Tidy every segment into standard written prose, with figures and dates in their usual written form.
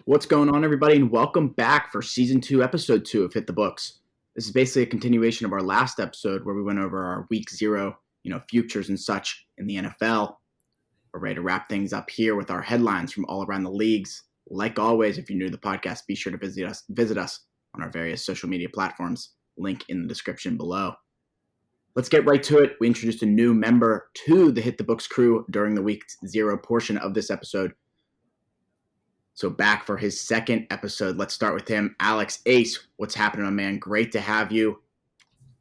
What's going on, everybody, and welcome back for Season 2, Episode 2 of Hit the Books. This is basically a continuation of our last episode where we went over our Week 0, futures and such in the NFL. We're ready to wrap things up here with our headlines from all around the leagues. Like always, if you're new to the podcast, be sure to visit us on our various social media platforms. Link in the description below. Let's get right to it. We introduced a new member to the Hit the Books crew during the Week 0 portion of this episode. So back for his second episode. Let's start with him. Alex Ace, what's happening, my man? Great to have you.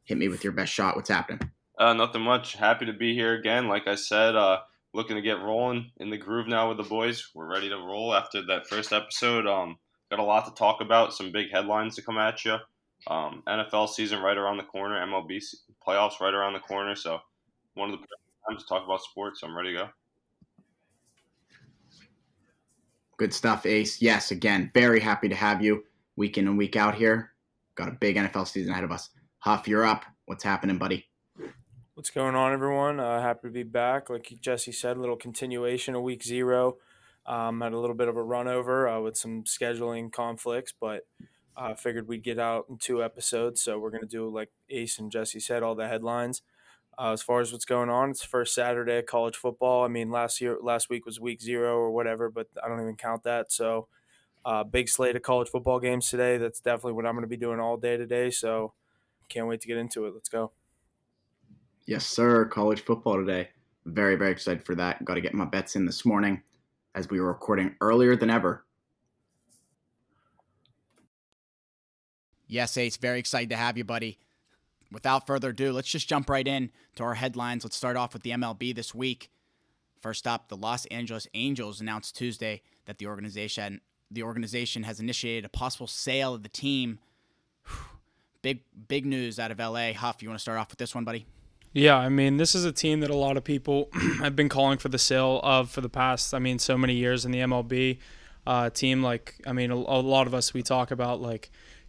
Hit me with your best shot. What's happening? Nothing much. Happy to be here again. Like I said, looking to get rolling in the groove now with the boys. We're ready to roll after that first episode. Got a lot to talk about. Some big headlines to come at you. NFL season right around the corner. MLB playoffs right around the corner. So one of the best times to talk about sports. So I'm ready to go. Good stuff, Ace. Yes, again, very happy to have you week in and week out here. Got a big NFL season ahead of us. Huff, you're up. What's happening, buddy? What's going on, everyone? Happy to be back. Like Jesse said, a little continuation of Week 0. Had a little bit of a run over with some scheduling conflicts, but figured we'd get out in 2 episodes. So we're going to do, like Ace and Jesse said, all the headlines. As far as what's going on, it's the first Saturday of college football. I mean, last week was Week 0 or whatever, but I don't even count that. So big slate of college football games today. That's definitely what I'm going to be doing all day today. So can't wait to get into it. Let's go. Yes, sir. College football today. Very, very excited for that. Got to get my bets in this morning as we were recording earlier than ever. Yes, Ace. Very excited to have you, buddy. Without further ado, let's just jump right in to our headlines. Let's start off with the MLB this week. First up, the Los Angeles Angels announced Tuesday that the organization has initiated a possible sale of the team. Big news out of LA. Huff, you want to start off with this one, buddy? Yeah, I mean, this is a team that a lot of people have been calling for the sale of for the past, so many years in the MLB. Team, a lot of us, we talk about,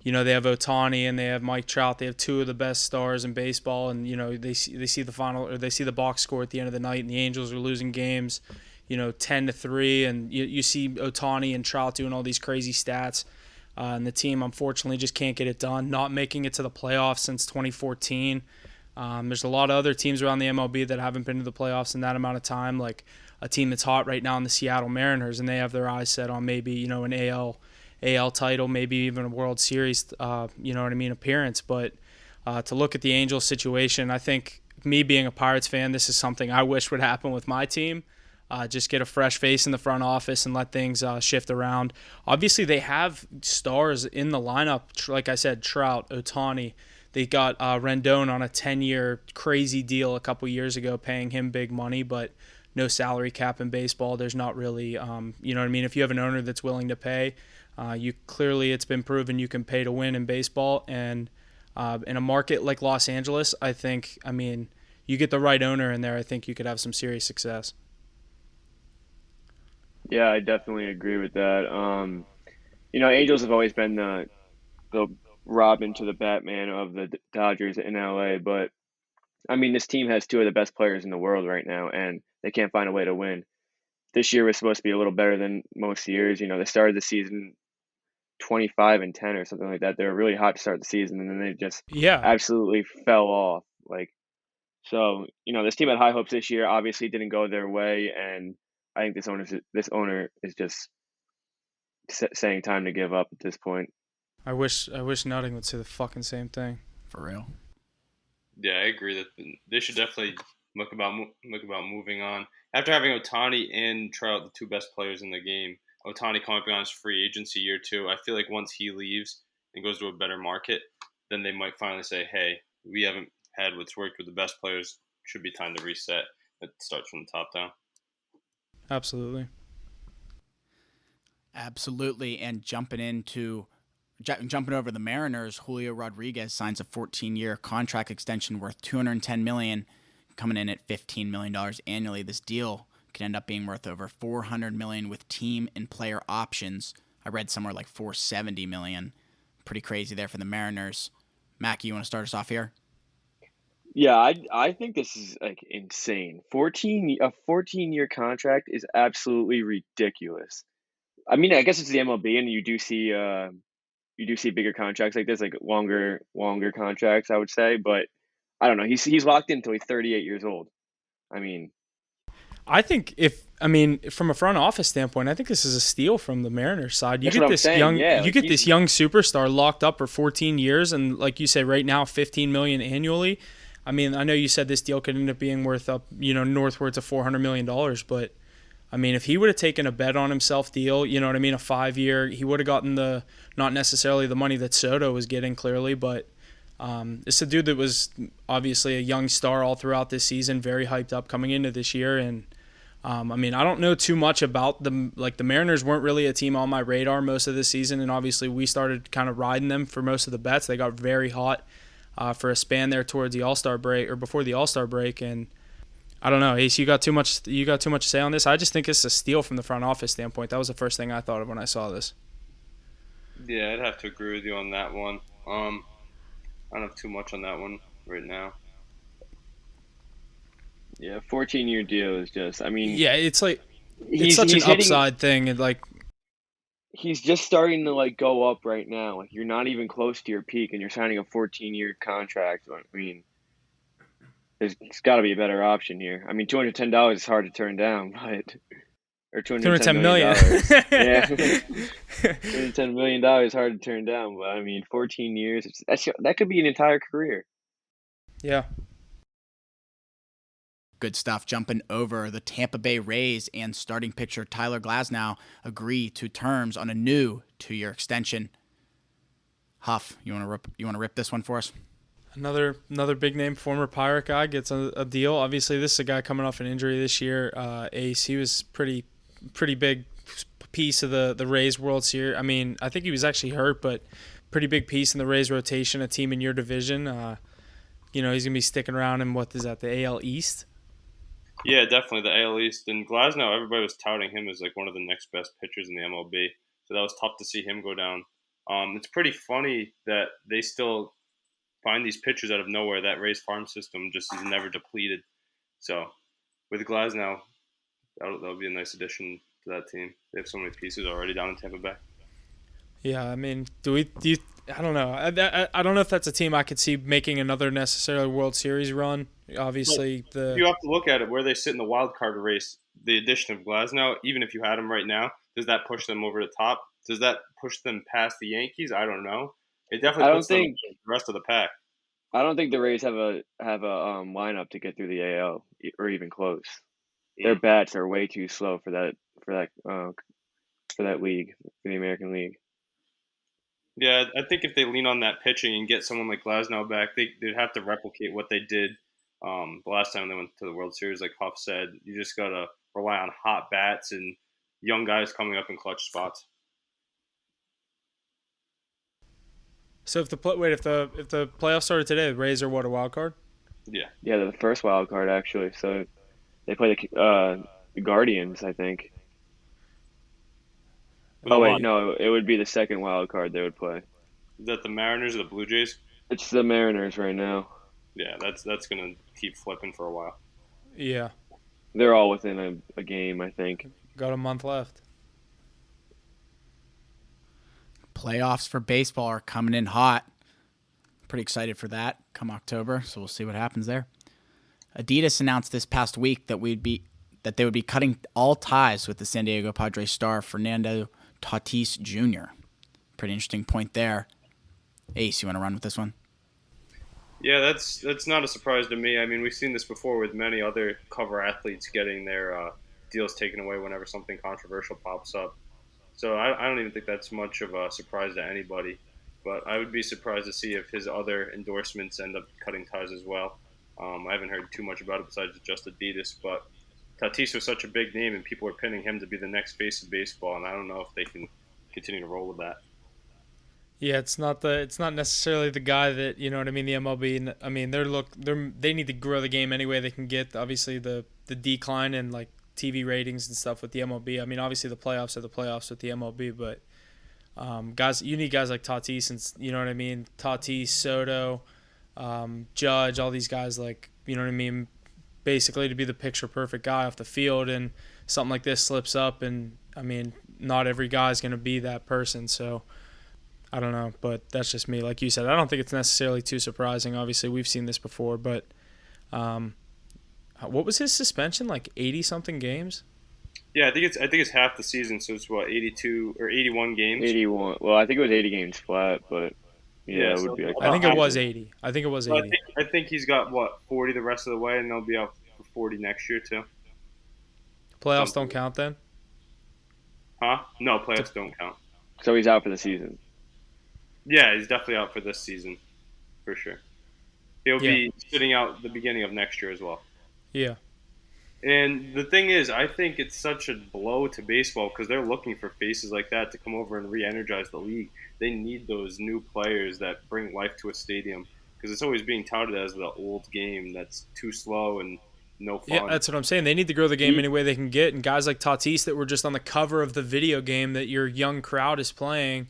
they have Ohtani and they have Mike Trout. They have 2 of the best stars in baseball, and, they see the final, or they see the box score at the end of the night, and the Angels are losing games, 10-3, and you see Ohtani and Trout doing all these crazy stats, and the team, unfortunately, just can't get it done, not making it to the playoffs since 2014. There's a lot of other teams around the MLB that haven't been to the playoffs in that amount of time, like a team that's hot right now in the Seattle Mariners, and they have their eyes set on maybe, an AL title, maybe even a World Series, appearance. But to look at the Angels situation, I think me being a Pirates fan, this is something I wish would happen with my team. Just get a fresh face in the front office and let things shift around. Obviously, they have stars in the lineup, like I said, Trout, Ohtani. They got Rendon on a 10-year crazy deal a couple years ago, paying him big money, but no salary cap in baseball. There's not really, If you have an owner that's willing to pay, it's been proven you can pay to win in baseball. And in a market like Los Angeles, I think, you get the right owner in there, I think you could have some serious success. Yeah, I definitely agree with that. Angels have always been the Robin to the Batman of the Dodgers in LA, but this team has 2 of the best players in the world right now, and they can't find a way to win. This year was supposed to be a little better than most years. They started the season 25-10 or something like that. They were really hot to start the season, and then they just absolutely fell off. This team had high hopes this year. Obviously, didn't go their way, and I think this owner is just saying time to give up at this point. I wish Nutting would say the fucking same thing. For real. Yeah, I agree that they should definitely look about moving on. After having Ohtani and Trout, the 2 best players in the game, Ohtani coming up on his free agency year 2, I feel like once he leaves and goes to a better market, then they might finally say, hey, we haven't had what's worked with the best players. Should be time to reset. It starts from the top down. Absolutely. And jumping over the Mariners, Julio Rodriguez signs a 14-year contract extension worth $210 million, coming in at $15 million annually. This deal could end up being worth over $400 million with team and player options. I read somewhere like $470 million. Pretty crazy there for the Mariners. Mackie, you want to start us off here? Yeah, I think this is insane. A 14-year contract is absolutely ridiculous. I mean, I guess it's the MLB, and you do see bigger contracts like this, like longer contracts, I would say. But I don't know. He's locked in until he's 38 years old. I mean, I think from a front office standpoint, I think this is a steal from the Mariners side. that's what I'm saying. Yeah, You like get this young superstar locked up for 14 years, and like you say, right now, 15 million annually. I mean, I know you said this deal could end up being worth up, northwards of $400 million, but I mean, if he would have taken a bet on himself deal, you know what I mean, a 5-year, he would have gotten not necessarily the money that Soto was getting clearly, but it's a dude that was obviously a young star all throughout this season, very hyped up coming into this year. And I mean, I don't know too much about them. Like, the Mariners weren't really a team on my radar most of this season, and obviously we started kind of riding them for most of the bets. They got very hot for a span there towards the All-Star break, or before the All-Star break, and I don't know, Ace. You got too much to say on this. I just think it's a steal from the front office standpoint. That was the first thing I thought of when I saw this. Yeah, I'd have to agree with you on that one. I don't have too much on that one right now. yeah, 14-year deal is just. I mean, Yeah, it's like he's such an hitting. upside thing, and like, He's just starting to like go up right now. Like you're not even close to your peak, and you're signing a 14-year contract. I mean, there's got to be a better option here. I mean, $210 is hard to turn down, but or $210 million. Yeah, $210 million is hard to turn down. But I mean, 14 years. That could be an entire career. Yeah. Good stuff. Jumping over, the Tampa Bay Rays and starting pitcher Tyler Glasnow agree to terms on a new 2-year extension. Huff, you want to rip this one for us? Another big name, former Pirate guy, gets a deal. Obviously, this is a guy coming off an injury this year. Ace, he was pretty big piece of the Rays World Series. I mean, I think he was actually hurt, but pretty big piece in the Rays rotation, a team in your division. He's going to be sticking around in, what is that, the AL East? Yeah, definitely the AL East. And Glasnow, everybody was touting him as like one of the next best pitchers in the MLB. So that was tough to see him go down. It's pretty funny that they still find these pitchers out of nowhere. That Rays farm system just is never depleted. So with Glasnow, that'll be a nice addition to that team. They have so many pieces already down in Tampa Bay. Yeah, I mean, I don't know. I don't know if that's a team I could see making another necessarily World Series run. Obviously, you have to look at it where they sit in the wild card race. The addition of Glasnow, even if you had him right now, does that push them over the top? Does that push them past the Yankees? I don't know. It definitely puts them the rest of the pack. I don't think the Rays have a lineup to get through the AL or even close. Their bats are way too slow for that league, for the American League. Yeah, I think if they lean on that pitching and get someone like Glasnow back, they'd have to replicate what they did the last time they went to the World Series. Like Huff said, you just gotta rely on hot bats and young guys coming up in clutch spots. So if the playoffs started today, the Rays are what, a wild card? Yeah, they're the first wild card actually. So they play the Guardians, I think. Oh wait, no, it would be the second wild card they would play. Is that the Mariners or the Blue Jays? It's the Mariners right now. Yeah, that's gonna keep flipping for a while. Yeah, they're all within a game, I think. Got a month left. Playoffs for baseball are coming in hot. Pretty excited for that come October, so we'll see what happens there. Adidas announced this past week that they would be cutting all ties with the San Diego Padres star Fernando Tatis Jr. Pretty interesting point there. Ace, you want to run with this one? Yeah, that's not a surprise to me. I mean, we've seen this before with many other cover athletes getting their deals taken away whenever something controversial pops up. So I don't even think that's much of a surprise to anybody. But I would be surprised to see if his other endorsements end up cutting ties as well. I haven't heard too much about it besides just Adidas, but Tatis was such a big name, and people are pinning him to be the next face of baseball, and I don't know if they can continue to roll with that. Yeah, it's not necessarily the guy that, you know what I mean, the MLB. I mean, they need to grow the game any way they can get. Obviously, the decline in like TV ratings and stuff with the MLB. I mean, obviously the playoffs are the playoffs with the MLB, but guys, you need guys like Tatis, and you know what I mean, Tatis, Soto, Judge, all these guys, like, you know what I mean, basically to be the picture perfect guy off the field, and something like this slips up, and I mean, not every guy is going to be that person. So I don't know, but that's just me. Like you said, I don't think it's necessarily too surprising. Obviously, we've seen this before, but um, what was his suspension? Like 80 something games? Yeah, I think it's half the season, so it's what 82 or 81 games. 81. Well, I think it was 80 games flat, but yeah, Yeah, it would so be like I about think it half half. was season. 80. I think it was So 80. I think he's got what 40 the rest of the way, and they'll be out for 40 next year too. Playoffs don't Something. count then? Huh? No, playoffs don't count. So he's out for the season. Yeah, he's definitely out for this season for sure. He'll Yeah. be sitting out the beginning of next year as well. Yeah. And the thing is, I think it's such a blow to baseball because they're looking for faces like that to come over and re-energize the league. They need those new players that bring life to a stadium because it's always being touted as the old game that's too slow and no Yeah, fun. that's what I'm saying. They need to grow the game He, any way they can get. And guys like Tatis that were just on the cover of the video game that your young crowd is playing,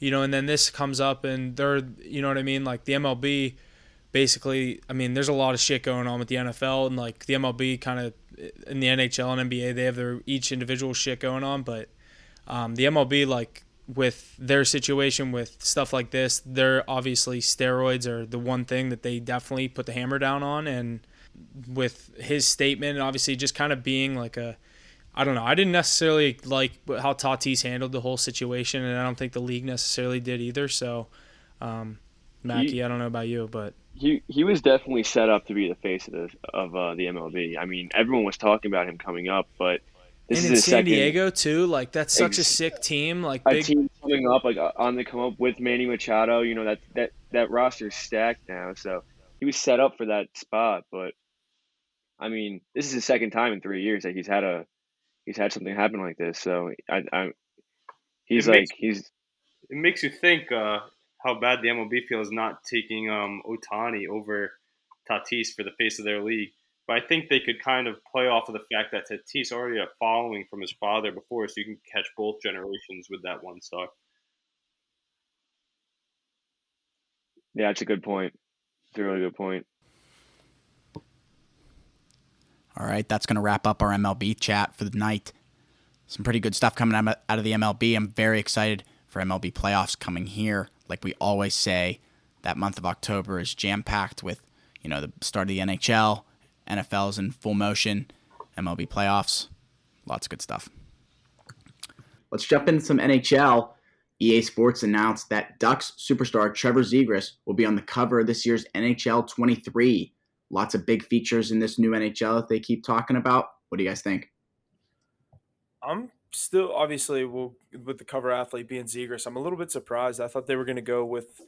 and then this comes up and they're, you know what I mean? Like the MLB, basically, I mean, there's a lot of shit going on with the NFL and like the MLB kind of in the NHL and NBA, they have their each individual shit going on. But the MLB, like with their situation with stuff like this, they're obviously steroids are the one thing that they definitely put the hammer down on. And with his statement and obviously just kind of being like I don't know. I didn't necessarily like how Tatis handled the whole situation, and I don't think the league necessarily did either. So, he Mackie, I don't know about you, but he was definitely set up to be the face of the MLB. I mean, everyone was talking about him coming up, but this and is in his San second Diego too, like that's such a ex, sick team, like a big. team coming up, like on the come up with Manny Machado. You know that roster's stacked now, so he was set up for that spot. But I mean, this is his second time in 3 years that he's had something happen like this. So It he's makes like he's it makes you think how bad the MLB feels not taking Otani over Tatis for the face of their league. But I think they could kind of play off of the fact that Tatis already had a following from his father before, so you can catch both generations with that one star. yeah, it's a good point. It's a really good point. All right, that's going to wrap up our MLB chat for the night. Some pretty good stuff coming out of the MLB. I'm very excited for MLB playoffs coming here. Like we always say, that month of October is jam-packed with, the start of the NHL, NFL's in full motion, MLB playoffs, lots of good stuff. Let's jump into some NHL. EA Sports announced that Ducks superstar Trevor Zegras will be on the cover of this year's NHL 23. Lots of big features in this new NHL that they keep talking about. What do you guys think? I'm still obviously with the cover athlete being Zegras. I'm a little bit surprised. I thought they were going to go with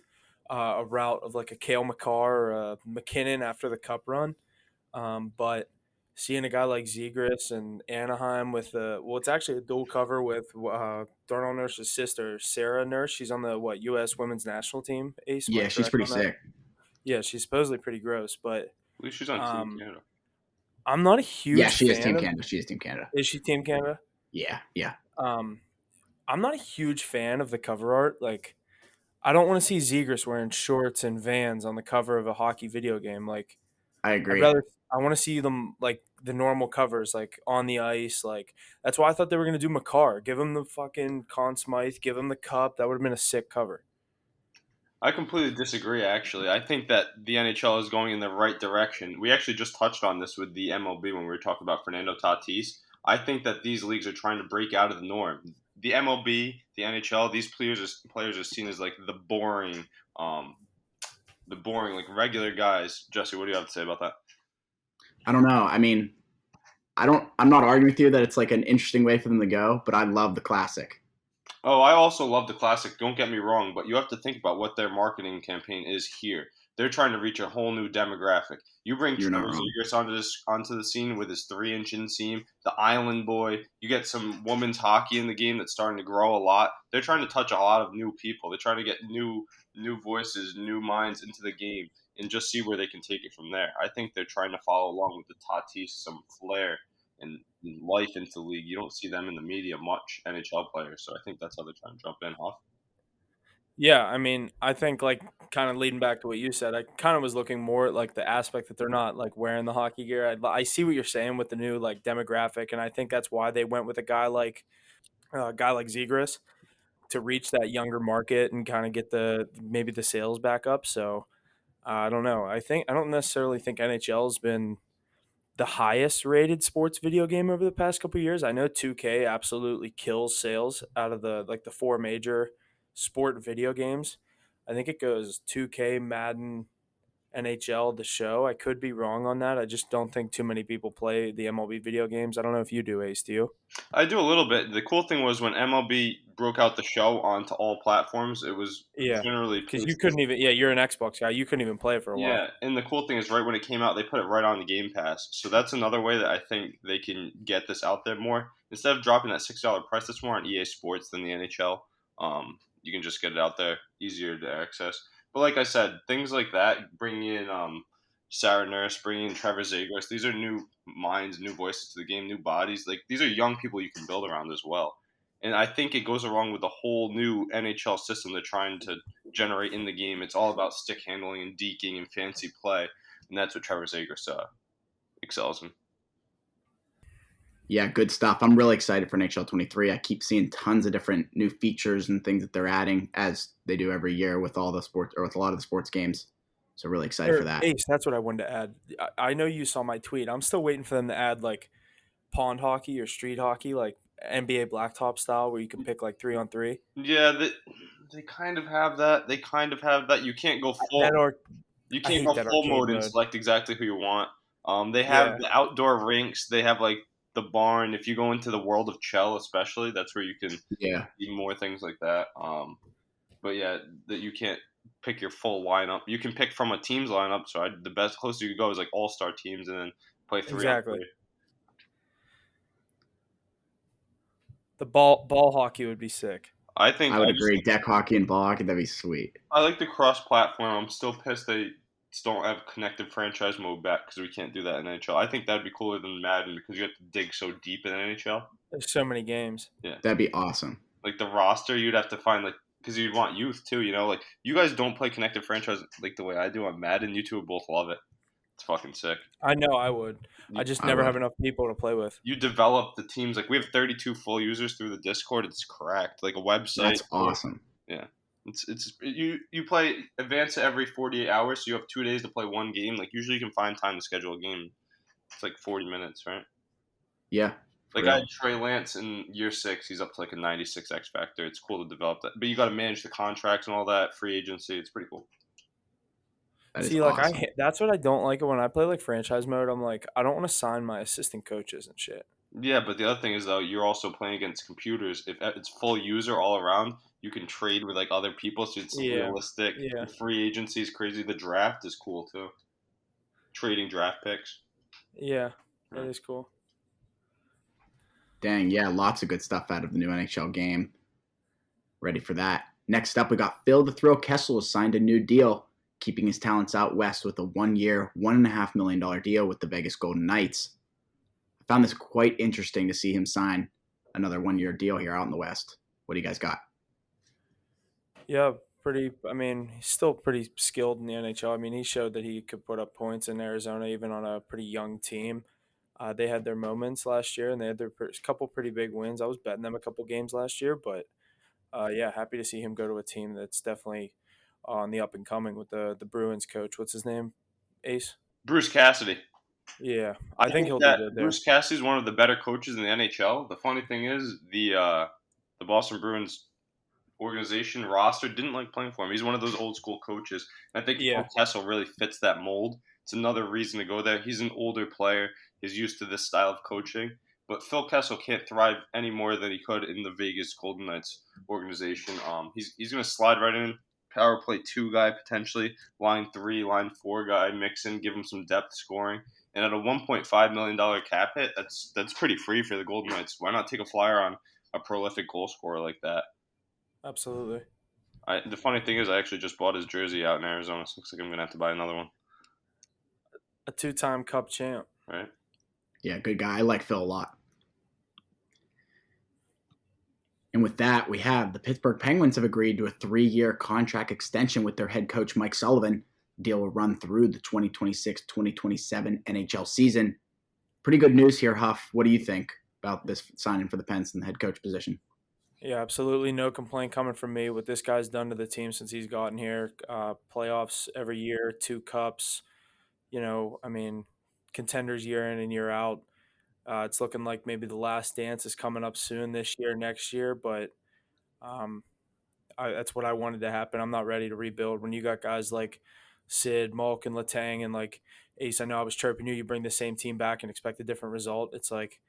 a route of like a Kale McCarr or a McKinnon after the Cup run, but seeing a guy like Zegras and Anaheim with it's actually a dual cover with Darnell Nurse's sister Sarah Nurse. She's on the U.S. Women's National Team. Ace, am I Yeah, she's correct pretty on that? sick. Yeah, she's supposedly pretty gross, but At least she's on Team um, Canada. I'm not a Yeah, huge she is fan Team of. Canada. She is Team Canada. Is she Team Canada? Yeah, yeah. Um, I'm not a huge fan of the cover art. Like, I don't want to see Zegras wearing shorts and Vans on the cover of a hockey video game. Like, I I'd agree. rather I want to see them like the normal covers, like on the ice. Like that's why I thought they were gonna do McCarr. Give him the fucking Conn Smythe. Give him the cup. That would have been a sick cover. I completely disagree, actually. I think that the NHL is going in the right direction. We actually just touched on this with the MLB when we were talking about Fernando Tatis. I think that these leagues are trying to break out of the norm. The MLB, the NHL, these players are seen as like um, the boring like regular guys. Jesse, what do you have to say about that? I don't know. I mean, I'm not arguing with you that it's like an interesting way for them to go, but I love the classic. Oh, I also love the classic. Don't get me wrong, but you have to think about what their marketing campaign is here. They're trying to reach a whole new demographic. You bring You're not Trevor wrong. Zegras onto the scene with his 3-inch inseam, the Island Boy. You get some women's hockey in the game that's starting to grow a lot. They're trying to touch a lot of new people. They're trying to get new voices, new minds into the game, and just see where they can take it from there. I think they're trying to follow along with the Tatis, some flair and life into the league. You don't see them in the media much, NHL players. So I think that's how they're trying to jump in, huh? Yeah, I mean, I think like kind of leading back to what you said, I kind of was looking more at like the aspect that they're not like wearing the hockey gear. I see what you're saying with the new like demographic, and I think that's why they went with a guy like a guy like Zegras to reach that younger market and kind of get maybe the sales back up. So I don't know. I don't necessarily think NHL has been the highest rated sports video game over the past couple of years. I know 2K absolutely kills sales out of the four major sport video games. I think it goes 2K, Madden, NHL, the show. I could be wrong on that. I just don't think too many people play the MLB video games. I don't know if you do, Ace. Do you? I do a little bit. The cool thing was when MLB broke out the show onto all platforms, it was Yeah, generally because you couldn't even. Yeah, you're an Xbox guy. You couldn't even play it for a while. yeah, and the cool thing is, right when it came out, they put it right on the Game Pass. So that's another way that I think they can get this out there more. Instead of dropping that $6 price, that's more on EA Sports than the NHL. You can just get it out there, easier to access. But like I said, things like that, bringing in Sarah Nurse, bringing in Trevor Zegras, these are new minds, new voices to the game, new bodies. Like these are young people you can build around as well. And I think it goes along with the whole new NHL system they're trying to generate in the game. It's all about stick handling and deking and fancy play, and that's what Trevor Zegras excels in. Yeah, good stuff. I'm really excited for NHL 23. I keep seeing tons of different new features and things that they're adding, as they do every year with all the sports or with a lot of the sports games. So really excited for that. Ace, that's what I wanted to add. I know you saw my tweet. I'm still waiting for them to add like pond hockey or street hockey, like NBA blacktop style, where you can pick like 3-on-3. Yeah, they kind of have that. They kind of have that. You can't go full. You I can't hate go that full arcade mode and mode. select exactly who you want. They have the outdoor rinks. They have like the barn. If you go into the world of Chell, especially, that's where you can see more things like that. But yeah, that you can't pick your full lineup. You can pick from a team's lineup. So the best closer you can go is like all star teams, and then play 3-on-3. Exactly. The ball hockey would be sick. I would agree. Deck hockey and ball hockey, that'd be sweet. I like the cross-platform. I'm still pissed they don't have connected franchise mode back because we can't do that in NHL. I think that'd be cooler than Madden because you have to dig so deep in NHL. There's so many games. Yeah, that'd be awesome. Like the roster, you'd have to find because you'd want youth too. You know, like you guys don't play connected franchise like the way I do on Madden. You two would both love it. It's fucking sick. I know I would. I just never have enough people to play with. You develop the teams. Like we have 32 full users through the Discord. It's cracked. Like a website. That's awesome. Yeah. You play advance every 48 hours, so you have 2 days to play one game. Like usually you can find time to schedule a game. It's like 40 minutes, right? Yeah. Like I had Trey Lance in year 6. He's up to like a 96 X factor. It's cool to develop that, but you got to manage the contracts and all that. Free agency. It's pretty cool. See, like awesome. That's what I don't like when I play like franchise mode. I'm like, I don't want to sign my assistant coaches and shit. Yeah, but the other thing is though, you're also playing against computers. If it's full user all around, you can trade with like other people, so it's realistic. Yeah. The free agency is crazy. The draft is cool too. Trading draft picks. Yeah, that is cool. Dang, yeah, lots of good stuff out of the new NHL game. Ready for that. Next up, we got Phil the Thrill Kessel has signed a new deal, keeping his talents out west with a 1-year, $1.5 million deal with the Vegas Golden Knights. I found this quite interesting to see him sign another 1-year deal here out in the West. What do you guys got? Yeah, he's still pretty skilled in the NHL. I mean, he showed that he could put up points in Arizona, even on a pretty young team. They had their moments last year, and they had their couple pretty big wins. I was betting them a couple games last year, but happy to see him go to a team that's definitely on the up and coming with the Bruins coach. What's his name? Ace? Bruce Cassidy. Yeah, I think he'll do good there. Bruce Cassidy is one of the better coaches in the NHL. The funny thing is the Boston Bruins organization roster didn't like playing for him. He's one of those old school coaches. And I think Phil Kessel really fits that mold. It's another reason to go there. He's an older player. He's used to this style of coaching. But Phil Kessel can't thrive any more than he could in the Vegas Golden Knights organization. He's going to slide right in, power play 2 guy potentially, line 3, line 4 guy, mix in, give him some depth scoring. And at a $1.5 million cap hit, that's pretty free for the Golden Knights. Why not take a flyer on a prolific goal scorer like that? Absolutely. The funny thing is I actually just bought his jersey out in Arizona, so looks like I'm going to have to buy another one. A 2-time Cup champ. Right. Yeah, good guy. I like Phil a lot. And with that, we have the Pittsburgh Penguins have agreed to a 3-year contract extension with their head coach, Mike Sullivan. The deal will run through the 2026-2027 NHL season. Pretty good news here, Huff. What do you think about this signing for the Pens in the head coach position? Yeah, absolutely no complaint coming from me. What this guy's done to the team since he's gotten here, playoffs every year, 2 cups. I mean, contenders year in and year out. It's looking like maybe the last dance is coming up soon this year, next year, but um, that's what I wanted to happen. I'm not ready to rebuild. When you got guys like Sid, Malk, and Latang, and like Ace, I know I was chirping you. You bring the same team back and expect a different result. It's like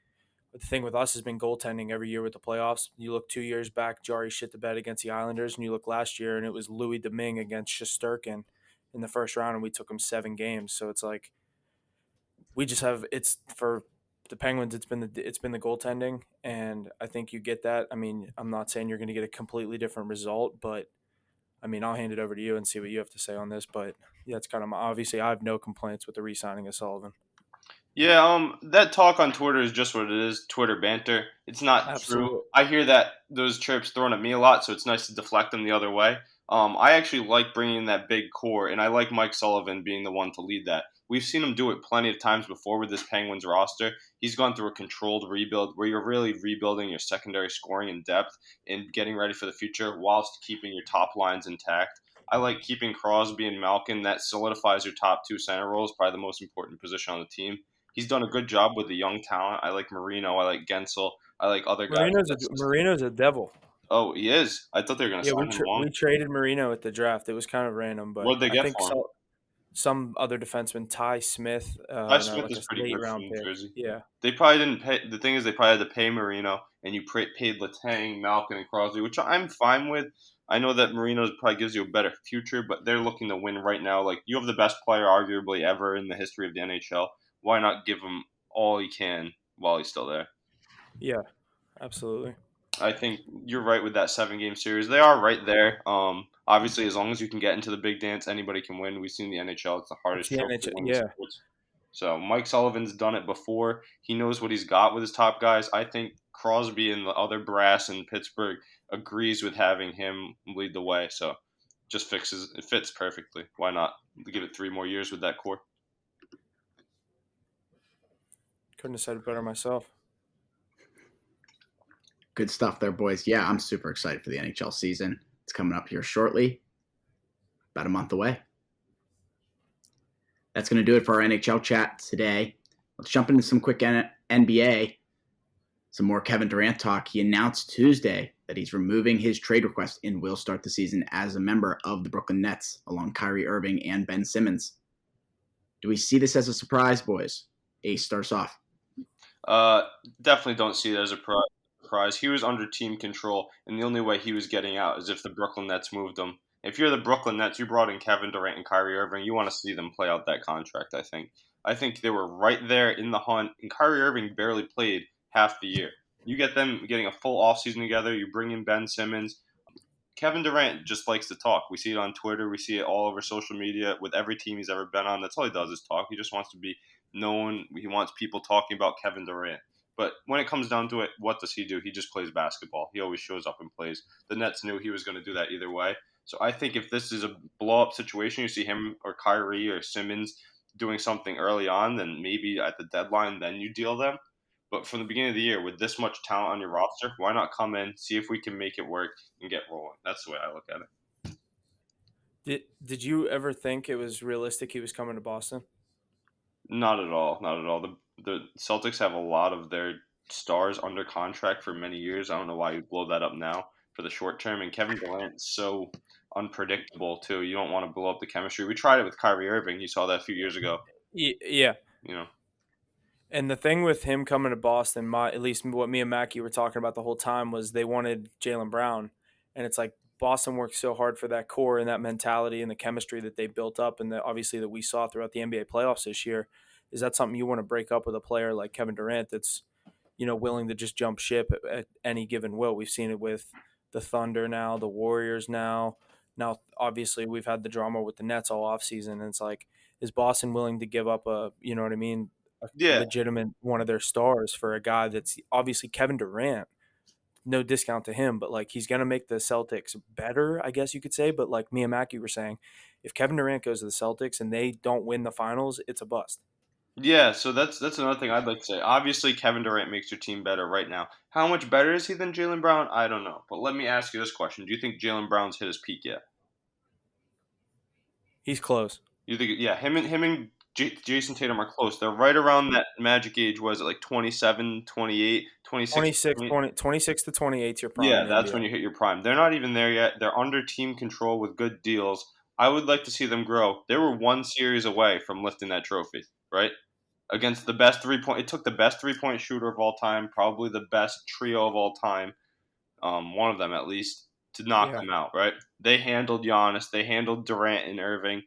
the thing with us has been goaltending every year with the playoffs. You look 2 years back, Jari shit the bed against the Islanders, and you look last year, and it was Louis Domingue against Shesterkin in the first round, and we took him 7 games. So it's like we just have it's for the Penguins. It's been the goaltending, and I think you get that. I mean, I'm not saying you're going to get a completely different result, but I mean, I'll hand it over to you and see what you have to say on this. But yeah, it's kind of obviously I have no complaints with the re-signing of Sullivan. Yeah, that talk on Twitter is just what it is, Twitter banter. It's not true. Absolutely. I hear that those chirps thrown at me a lot, so it's nice to deflect them the other way. I actually like bringing in that big core, and I like Mike Sullivan being the one to lead that. We've seen him do it plenty of times before with this Penguins roster. He's gone through a controlled rebuild where you're really rebuilding your secondary scoring and depth and getting ready for the future whilst keeping your top lines intact. I like keeping Crosby and Malkin. That solidifies your top two center roles, probably the most important position on the team. He's done a good job with the young talent. I like Marino. I like Gensel. I like other guys. Marino's a devil. Oh, he is. I thought they were going to Yeah, sign him long. we traded Marino at the draft. It was kind of random, but What did they I get think for him? some other defenseman, Ty Smith, Ty and Smith like is a pretty late good for round New pick. Jersey. Yeah, They probably didn't pay. The thing is, they probably had to pay Marino, and you paid Letang, Malkin, and Crosby, which I'm fine with. I know that Marino probably gives you a better future, but they're looking to win right now. Like, you have the best player, arguably, ever in the history of the NHL. Why not give him all he can while he's still there? yeah, absolutely. I think you're right with that 7 game series. They are right there. Obviously, as long as you can get into the big dance, anybody can win. We've seen the NHL; it's the It's hardest the trophy to NHL. win in Yeah, sports. So Mike Sullivan's done it before. He knows what he's got with his top guys. I think Crosby and the other brass in Pittsburgh agrees with having him lead the way. So just it fits perfectly. Why not give it 3 more years with that core? couldn't have said it better myself. Good stuff there, boys. Yeah, I'm super excited for the NHL season. It's coming up here shortly, about a month away. That's going to do it for our NHL chat today. Let's jump into some quick NBA. Some more Kevin Durant talk. He announced Tuesday that he's removing his trade request and will start the season as a member of the Brooklyn Nets, along Kyrie Irving and Ben Simmons. Do we see this as a surprise, boys? Ace starts off. Definitely don't see it as a surprise. He was under team control, and the only way he was getting out is if the Brooklyn Nets moved him. If you're the Brooklyn Nets, you brought in Kevin Durant and Kyrie Irving. You want to see them play out that contract. I think they were right there in the hunt, and Kyrie Irving barely played half the year. You get them getting a full offseason together. You bring in Ben Simmons. Kevin Durant just likes to talk. We see it on Twitter. We see it all over social media with every team he's ever been on. That's all he does is talk. He just wants to be known. He wants people talking about Kevin Durant. But when it comes down to it, what does he do? He just plays basketball. He always shows up and plays. The Nets knew he was going to do that either way. So I think if this is a blow up situation, you see him or Kyrie or Simmons doing something early on, then maybe at the deadline, then you deal them. But from the beginning of the year, with this much talent on your roster, why not come in, see if we can make it work, and get rolling? That's the way I look at it. Did you ever think it was realistic he was coming to Boston? Not at all. Not at all. The Celtics have a lot of their stars under contract for many years. I don't know why you blow that up now for the short term. And Kevin Durant's so unpredictable too. You don't want to blow up the chemistry. We tried it with Kyrie Irving. You saw that a few years ago. Yeah. You know. And the thing with him coming to Boston, at least what me and Mackie were talking about the whole time was they wanted Jaylen Brown, and it's like Boston worked so hard for that core and that mentality and the chemistry that they built up, and obviously that we saw throughout the NBA playoffs this year. Is that something you want to break up with a player like Kevin Durant that's willing to just jump ship at any given will? We've seen it with the Thunder now, the Warriors now. Now, obviously, we've had the drama with the Nets all offseason, and it's like, is Boston willing to give up a, you know what I mean, a Yeah. legitimate one of their stars for a guy that's obviously Kevin Durant? No discount to him, but like he's gonna make the Celtics better, I guess you could say. But like me and Mackie were saying, if Kevin Durant goes to the Celtics and they don't win the finals, it's a bust. Yeah, so that's another thing I'd like to say. Obviously, Kevin Durant makes your team better right now. How much better is he than Jalen Brown? I don't know. But let me ask you this question: do you think Jalen Brown's hit his peak yet? He's close. You think, yeah, him and Jason Tatum are close. They're right around that magic age. Was it like 27, 28, 26, 26 to 28 is your prime Yeah, in the that's when NBA. you hit your prime. They're not even there yet. They're under team control with good deals. I would like to see them grow. They were one series away from lifting that trophy, right? Against the best 3 point. It took the best 3 point shooter of all time, probably the best trio of all time, one of them at least, to knock Yeah. them out, right? They handled Giannis. They handled Durant and Irving.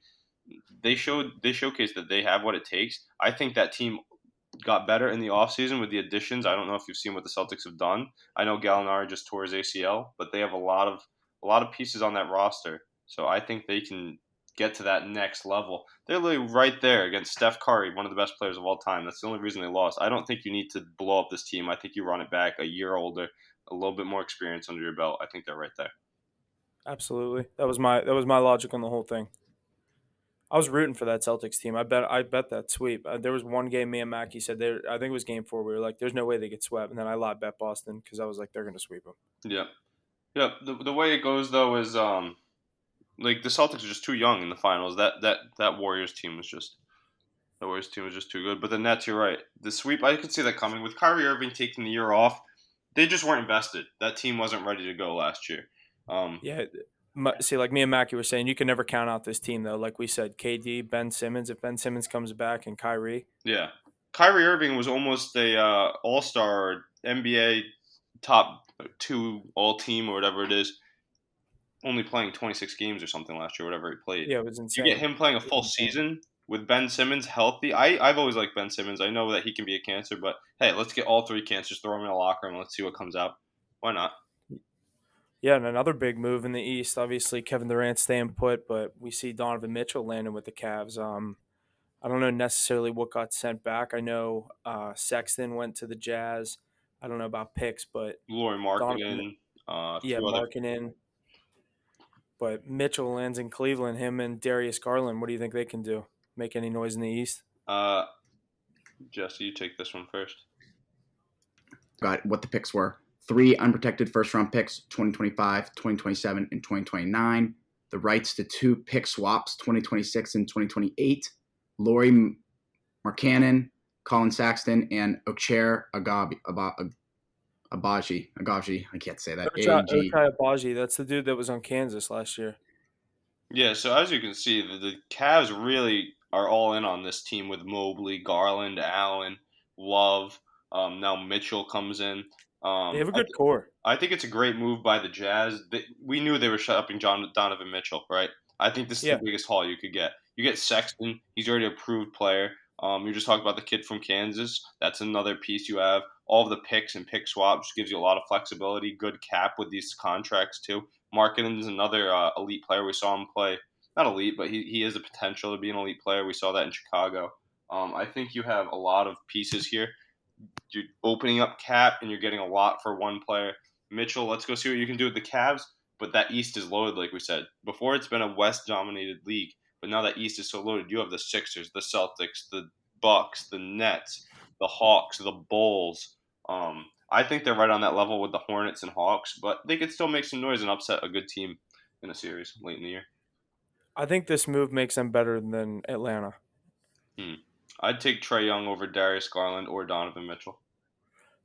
They showcased that they have what it takes. I think that team got better in the offseason with the additions. I don't know if you've seen what the Celtics have done. I know Gallinari just tore his ACL, but they have a lot of pieces on that roster. So I think they can get to that next level. They're literally right there against Steph Curry, one of the best players of all time. That's the only reason they lost. I don't think you need to blow up this team. I think you run it back a year older, a little bit more experience under your belt. I think they're right there. Absolutely. That was my logic on the whole thing. I was rooting for that Celtics team. I bet that sweep. There was one game me and Mackie said there. I think it was game 4. We were like, "There's no way they get swept," and then I live bet Boston because I was like, "They're going to sweep them." Yeah. Yeah. The way it goes though is like the Celtics are just too young in the finals. That Warriors team was just The Warriors team was just too good. But the Nets, you're right. The sweep, I could see that coming. With Kyrie Irving taking the year off, they just weren't invested. That team wasn't ready to go last year. Um, Yeah. See, like me and Mackie were saying, you can never count out this team though. Like we said, KD, Ben Simmons. If Ben Simmons comes back and Kyrie, yeah, Kyrie Irving was almost a All Star, NBA top two All Team or whatever it is. Only playing 26 games or something last year, whatever he played. yeah, it was You get insane. him playing a It was full insane. season with Ben Simmons healthy. I've always liked Ben Simmons. I know that he can be a cancer, but hey, let's get all three cancers, throw them in a locker room, let's see what comes out. Why not? Yeah, and another big move in the East. Obviously, Kevin Durant staying put, but we see Donovan Mitchell landing with the Cavs. I don't know necessarily what got sent back. I know Sexton went to the Jazz. I don't know about picks, but Laurie Donovan, Markkinen, a yeah, few other. Markkinen. But Mitchell lands in Cleveland. Him and Darius Garland. What do you think they can do? Make any noise in the East? Uh, Jesse, you take this one first. Got what the picks were. 3 unprotected first-round picks, 2025, 2027, and 2029. The rights to 2 pick swaps, 2026 and 2028. Laurie Markkanen, Colin Saxton, and Ocher Agaji. I can't say that. AG. Ochai Agbaji. That's the dude that was on Kansas last year. Yeah, so as you can see, the Cavs really are all in on this team with Mobley, Garland, Allen, Love. Now Mitchell comes in. They have a I, good core. I think it's a great move by the Jazz. We knew they were shutting Donovan Mitchell, right? I think this is the Yeah, biggest haul you could get. You get Sexton; he's already a proved player. You just talked about the kid from Kansas. That's another piece you have. All of the picks and pick swaps gives you a lot of flexibility. Good cap with these contracts too. Markkinen is another elite player. We saw him play. Not elite, but he has the potential to be an elite player. We saw that in Chicago. I think you have a lot of pieces here. You're opening up cap and you're getting a lot for one player. Mitchell, let's go see what you can do with the Cavs. But that East is loaded, like we said. Before it's been a West dominated league, but now that East is so loaded. You have the Sixers, the Celtics, the Bucks, the Nets, the Hawks, the Bulls. I think they're right on that level with the Hornets and Hawks, but they could still make some noise and upset a good team in a series late in the year. I think this move makes them better than Atlanta. Hmm. I'd take Trey Young over Darius Garland or Donovan Mitchell.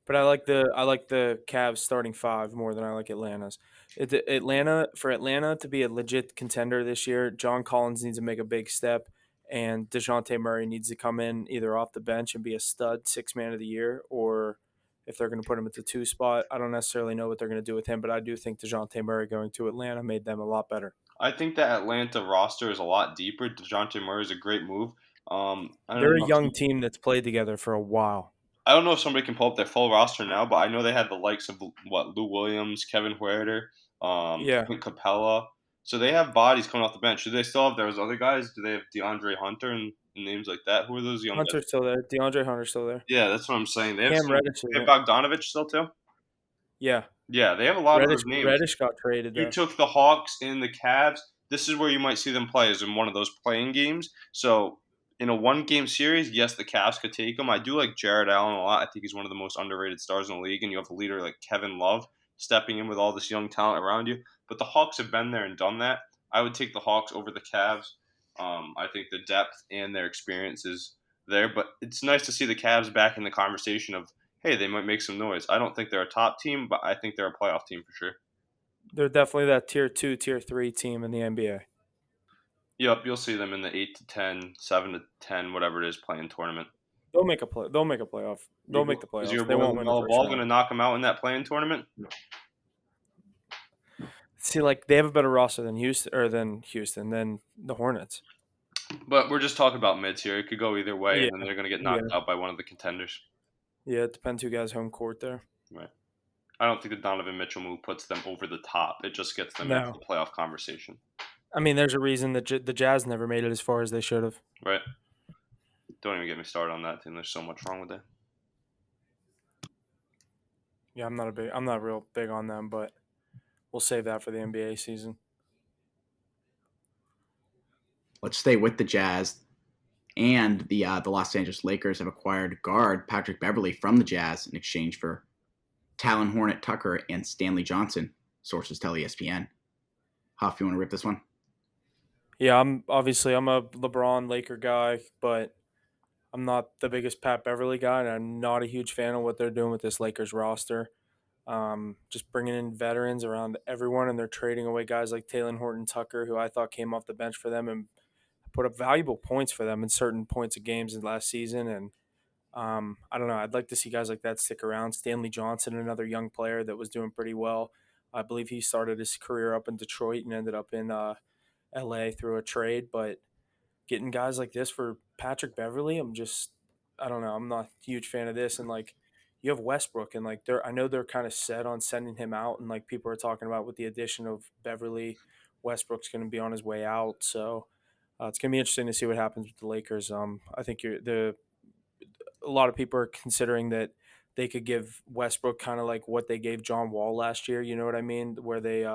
But I like the Cavs starting 5 more than I like Atlanta's. For Atlanta to be a legit contender this year, John Collins needs to make a big step, and Dejounte Murray needs to come in either off the bench and be a stud 6 man of the year, or if they're going to put him at the 2 spot, I don't necessarily know what they're going to do with him. But I do think Dejounte Murray going to Atlanta made them a lot better. I think that Atlanta roster is a lot deeper. DeJounte Murray is a great move. They're a young team that's played together for a while. I don't know if somebody can pull up their full roster now, but I know they had the likes of Lou Williams, Kevin Huerter, Yeah, Clint Capella. So they have bodies coming off the bench. Do they still have those other guys? Do they have DeAndre Hunter and names like that? Who are those young guys? Hunter's still there. DeAndre Hunter's still there. Yeah, that's what I'm saying. They have Cam some. Reddish They is have it? Bogdanovich still too. Yeah, Yeah, they have a lot of Reddish those names. Reddish got traded You though. took the Hawks and the Cavs. This is where you might see them play is in one of those playing games. So in a one-game series, yes, the Cavs could take him. I do like Jared Allen a lot. I think he's one of the most underrated stars in the league, and you have a leader like Kevin Love stepping in with all this young talent around you. But the Hawks have been there and done that. I would take the Hawks over the Cavs. I think the depth and their experience is there, but it's nice to see the Cavs back in the conversation of, hey, they might make some noise. I don't think they're a top team, but I think they're a playoff team for sure. They're definitely that tier 2, tier 3 team in the NBA. Yep, you'll see them in the 8 to 10, 7 to 10, whatever it is, playing tournament. They'll make a play. They'll make a playoff. They'll make the Is your playoffs. They boy won't win the LaMelo first Ball going to round. knock them out in that playing tournament? See, like they have a better roster than Houston than the Hornets. But we're just talking about mids here. It could go either way, Yeah. and then they're going to get knocked out by one of the contenders. Yeah, it depends who gets home court there. Right. I don't think the Donovan Mitchell move puts them over the top. It just gets them into the playoff conversation. I mean, there's a reason that the Jazz never made it as far as they should have. Right. Don't even get me started on that team. There's so much wrong with it. Yeah, I'm not real big on them, but we'll save that for the NBA season. Let's stay with the Jazz. And the Los Angeles Lakers have acquired guard Patrick Beverley from the Jazz in exchange for Talon Hornet Tucker and Stanley Johnson, sources tell ESPN. Huff, you want to rip this one? Yeah, I'm a LeBron Laker guy, but I'm not the biggest Pat Beverley guy, and I'm not a huge fan of what they're doing with this Lakers roster. Just bringing in veterans around everyone, and they're trading away guys like Talon Horton Tucker, who I thought came off the bench for them and put up valuable points for them in certain points of games in last season. And I don't know. I'd like to see guys like that stick around. Stanley Johnson, another young player that was doing pretty well. I believe he started his career up in Detroit and ended up in LA through a trade. But getting guys like this for Patrick Beverley, I don't know. I'm not a huge fan of this. And like, you have Westbrook, and like I know they're kind of set on sending him out, and like people are talking about with the addition of Beverley, Westbrook's going to be on his way out. So it's going to be interesting to see what happens with the Lakers. I think a lot of people are considering that they could give Westbrook kind of like what they gave John Wall last year. You know what I mean? Where they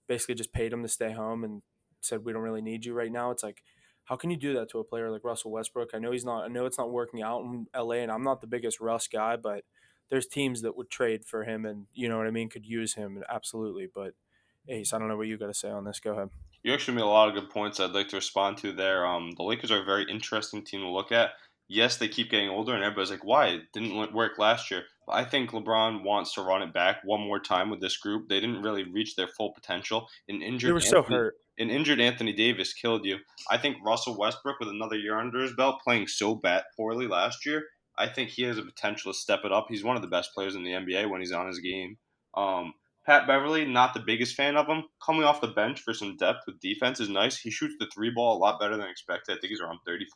basically just paid him to stay home and said, we don't really need you right now. It's like, how can you do that to a player like Russell Westbrook? I know it's not working out in LA, and I'm not the biggest Russ guy, but there's teams that would trade for him and, you know what I mean, could use him. Absolutely. But Ace, I don't know what you got to say on this. Go ahead. You actually made a lot of good points I'd like to respond to there. The Lakers are a very interesting team to look at. Yes, they keep getting older, and everybody's like, why? It didn't work last year. But I think LeBron wants to run it back one more time with this group. They didn't really reach their full potential. They were so hurt. An injured Anthony Davis killed you. I think Russell Westbrook, with another year under his belt, playing so poorly last year, I think he has a potential to step it up. He's one of the best players in the NBA when he's on his game. Pat Beverley, not the biggest fan of him. Coming off the bench for some depth with defense is nice. He shoots the three ball a lot better than expected. I think he's around 34%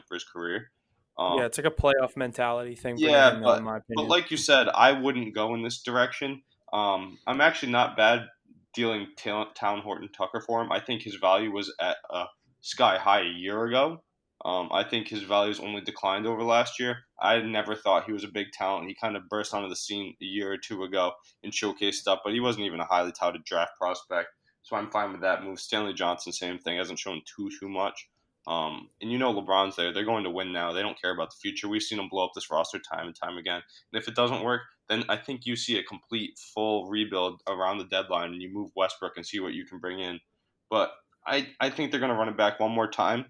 for his career. Yeah, it's like a playoff mentality thing. Yeah, but in my opinion. But like you said, I wouldn't go in this direction. I'm actually not bad dealing Town Horton Tucker for him. I think his value was at sky high a year ago. I think his value's only declined over last year. I never thought he was a big talent. He kind of burst onto the scene a year or two ago and showcased stuff, but he wasn't even a highly touted draft prospect. So I'm fine with that move. Stanley Johnson, same thing. Hasn't shown too much. And you know LeBron's there. They're going to win now. They don't care about the future. We've seen them blow up this roster time and time again. And if it doesn't work, then I think you see a complete full rebuild around the deadline and you move Westbrook and see what you can bring in. But I think they're going to run it back one more time.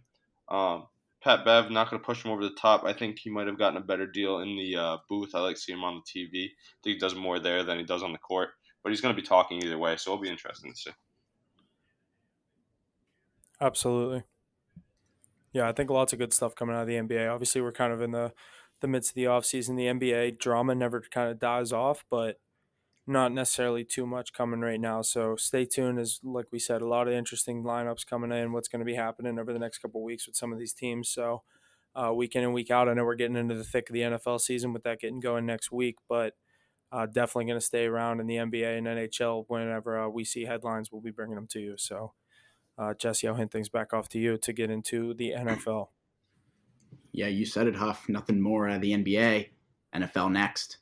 Pat Bev, not going to push him over the top. I think he might have gotten a better deal in the booth. I like to see him on the TV. I think he does more there than he does on the court. But he's going to be talking either way, so it'll be interesting to see. Absolutely. Yeah, I think lots of good stuff coming out of the NBA. Obviously, we're kind of in the midst of the offseason. The NBA drama never kind of dies off, but not necessarily too much coming right now. So stay tuned. As like we said, a lot of interesting lineups coming in, what's going to be happening over the next couple of weeks with some of these teams. So week in and week out, I know we're getting into the thick of the NFL season with that getting going next week, but definitely going to stay around in the NBA and NHL whenever we see headlines. We'll be bringing them to you. So Jesse, I'll hand things back off to you to get into the NFL. Yeah, you said it, Huff. Nothing more out of the NBA. NFL next.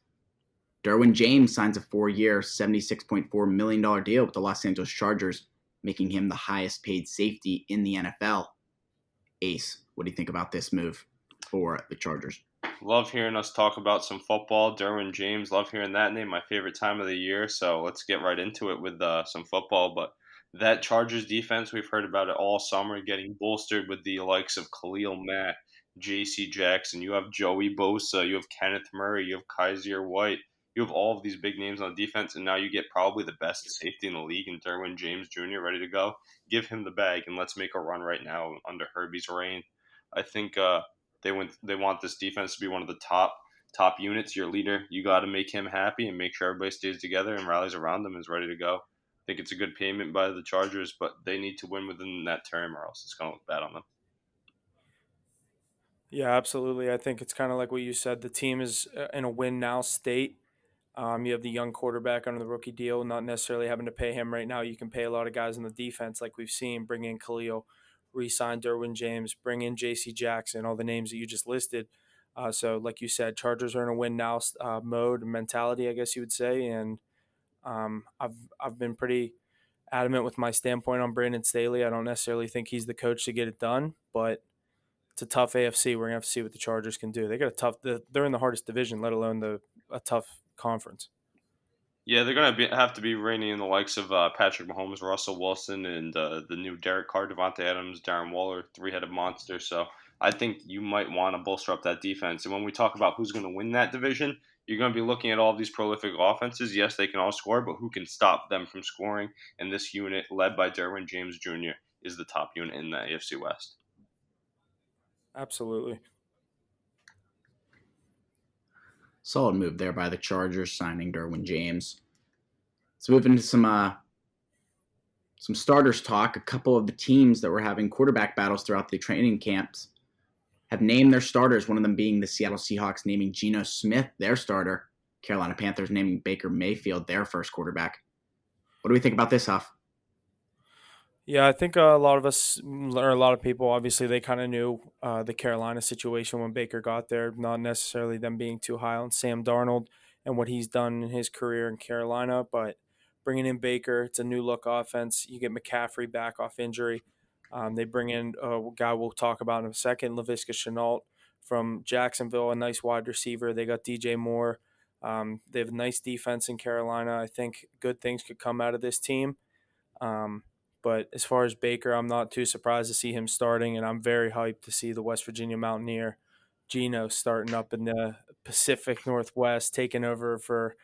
Derwin James signs a 4-year, $76.4 million deal with the Los Angeles Chargers, making him the highest paid safety in the NFL. Ace, What do you think about this move for the Chargers? Love hearing us talk about some football. Derwin James, love hearing that name. My favorite time of the year. So let's get right into it with some football. But that Chargers defense, we've heard about it all summer, getting bolstered with the likes of Khalil Mack, J.C. Jackson. You have Joey Bosa. You have Kenneth Murray. You have Kaiser White. You have all of these big names on defense, and now you get probably the best safety in the league in Derwin James Jr. ready to go. Give him the bag, and let's make a run right now under Herbie's reign. I think they want this defense to be one of the top units. Your leader, you got to make him happy and make sure everybody stays together and rallies around them and is ready to go. I think it's a good payment by the Chargers, but they need to win within that term or else it's going to look bad on them. Yeah, absolutely. I think it's kind of like what you said. The team is in a win now state. You have the young quarterback under the rookie deal, not necessarily having to pay him right now. You can pay a lot of guys on the defense, like we've seen, bring in Khalil, re-sign Derwin James, bring in J.C. Jackson, all the names that you just listed. So, like you said, Chargers are in a win now mode mentality, I guess you would say. And I've been pretty adamant with my standpoint on Brandon Staley. I don't necessarily think he's the coach to get it done, but it's a tough AFC. We're gonna have to see what the Chargers can do. They got a tough. They're in the hardest division, let alone a tough conference. Yeah, they're going to have to be reining in the likes of Patrick Mahomes, Russell Wilson, and the new Derek Carr, Devontae Adams, Darren Waller, three-headed monster. So I think you might want to bolster up that defense. And when we talk about who's going to win that division, you're going to be looking at all of these prolific offenses. Yes, they can all score, but who can stop them from scoring? And this unit, led by Derwin James Jr., is the top unit in the AFC West. Absolutely. Solid move there by the Chargers, signing Derwin James. Let's move into some starters talk. A couple of the teams that were having quarterback battles throughout the training camps have named their starters, one of them being the Seattle Seahawks naming Geno Smith their starter, Carolina Panthers naming Baker Mayfield their first quarterback. What do we think about this, Huff? Yeah, I think a lot of us, or a lot of people, obviously, they kind of knew the Carolina situation when Baker got there, not necessarily them being too high on Sam Darnold and what he's done in his career in Carolina, but bringing in Baker, it's a new look offense. You get McCaffrey back off injury. They bring in a guy we'll talk about in a second, Laviska Shenault from Jacksonville, a nice wide receiver. They got DJ Moore. They have a nice defense in Carolina. I think good things could come out of this team. But as far as Baker, I'm not too surprised to see him starting, and I'm very hyped to see the West Virginia Mountaineer Geno starting up in the Pacific Northwest, taking over for.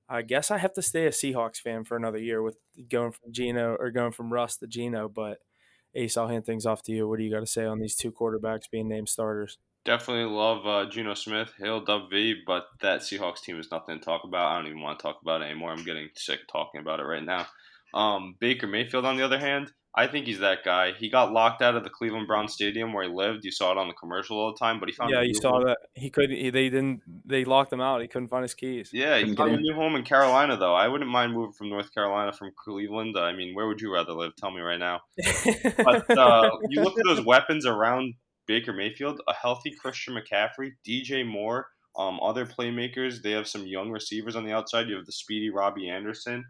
I guess I have to stay a Seahawks fan for another year with going from Geno or going from Russ to Geno. But Ace, I'll hand things off to you. What do you got to say on these two quarterbacks being named starters? Definitely love Geno Smith, Hail Dub V, but that Seahawks team is nothing to talk about. I don't even want to talk about it anymore. I'm getting sick talking about it right now. Baker Mayfield, on the other hand, I think he's that guy. He got locked out of the Cleveland Browns stadium where he lived. You saw it on the commercial all the time, but he found Yeah, a you new saw home. that he could. They didn't. They locked him out. He couldn't find his keys. Yeah, he Couldn't get found a in. new home in Carolina, though. I wouldn't mind moving from North Carolina from Cleveland. I mean, where would you rather live? Tell me right now. But you look at those weapons around Baker Mayfield, a healthy Christian McCaffrey, DJ Moore, other playmakers. They have some young receivers on the outside. You have the speedy Robbie Anderson.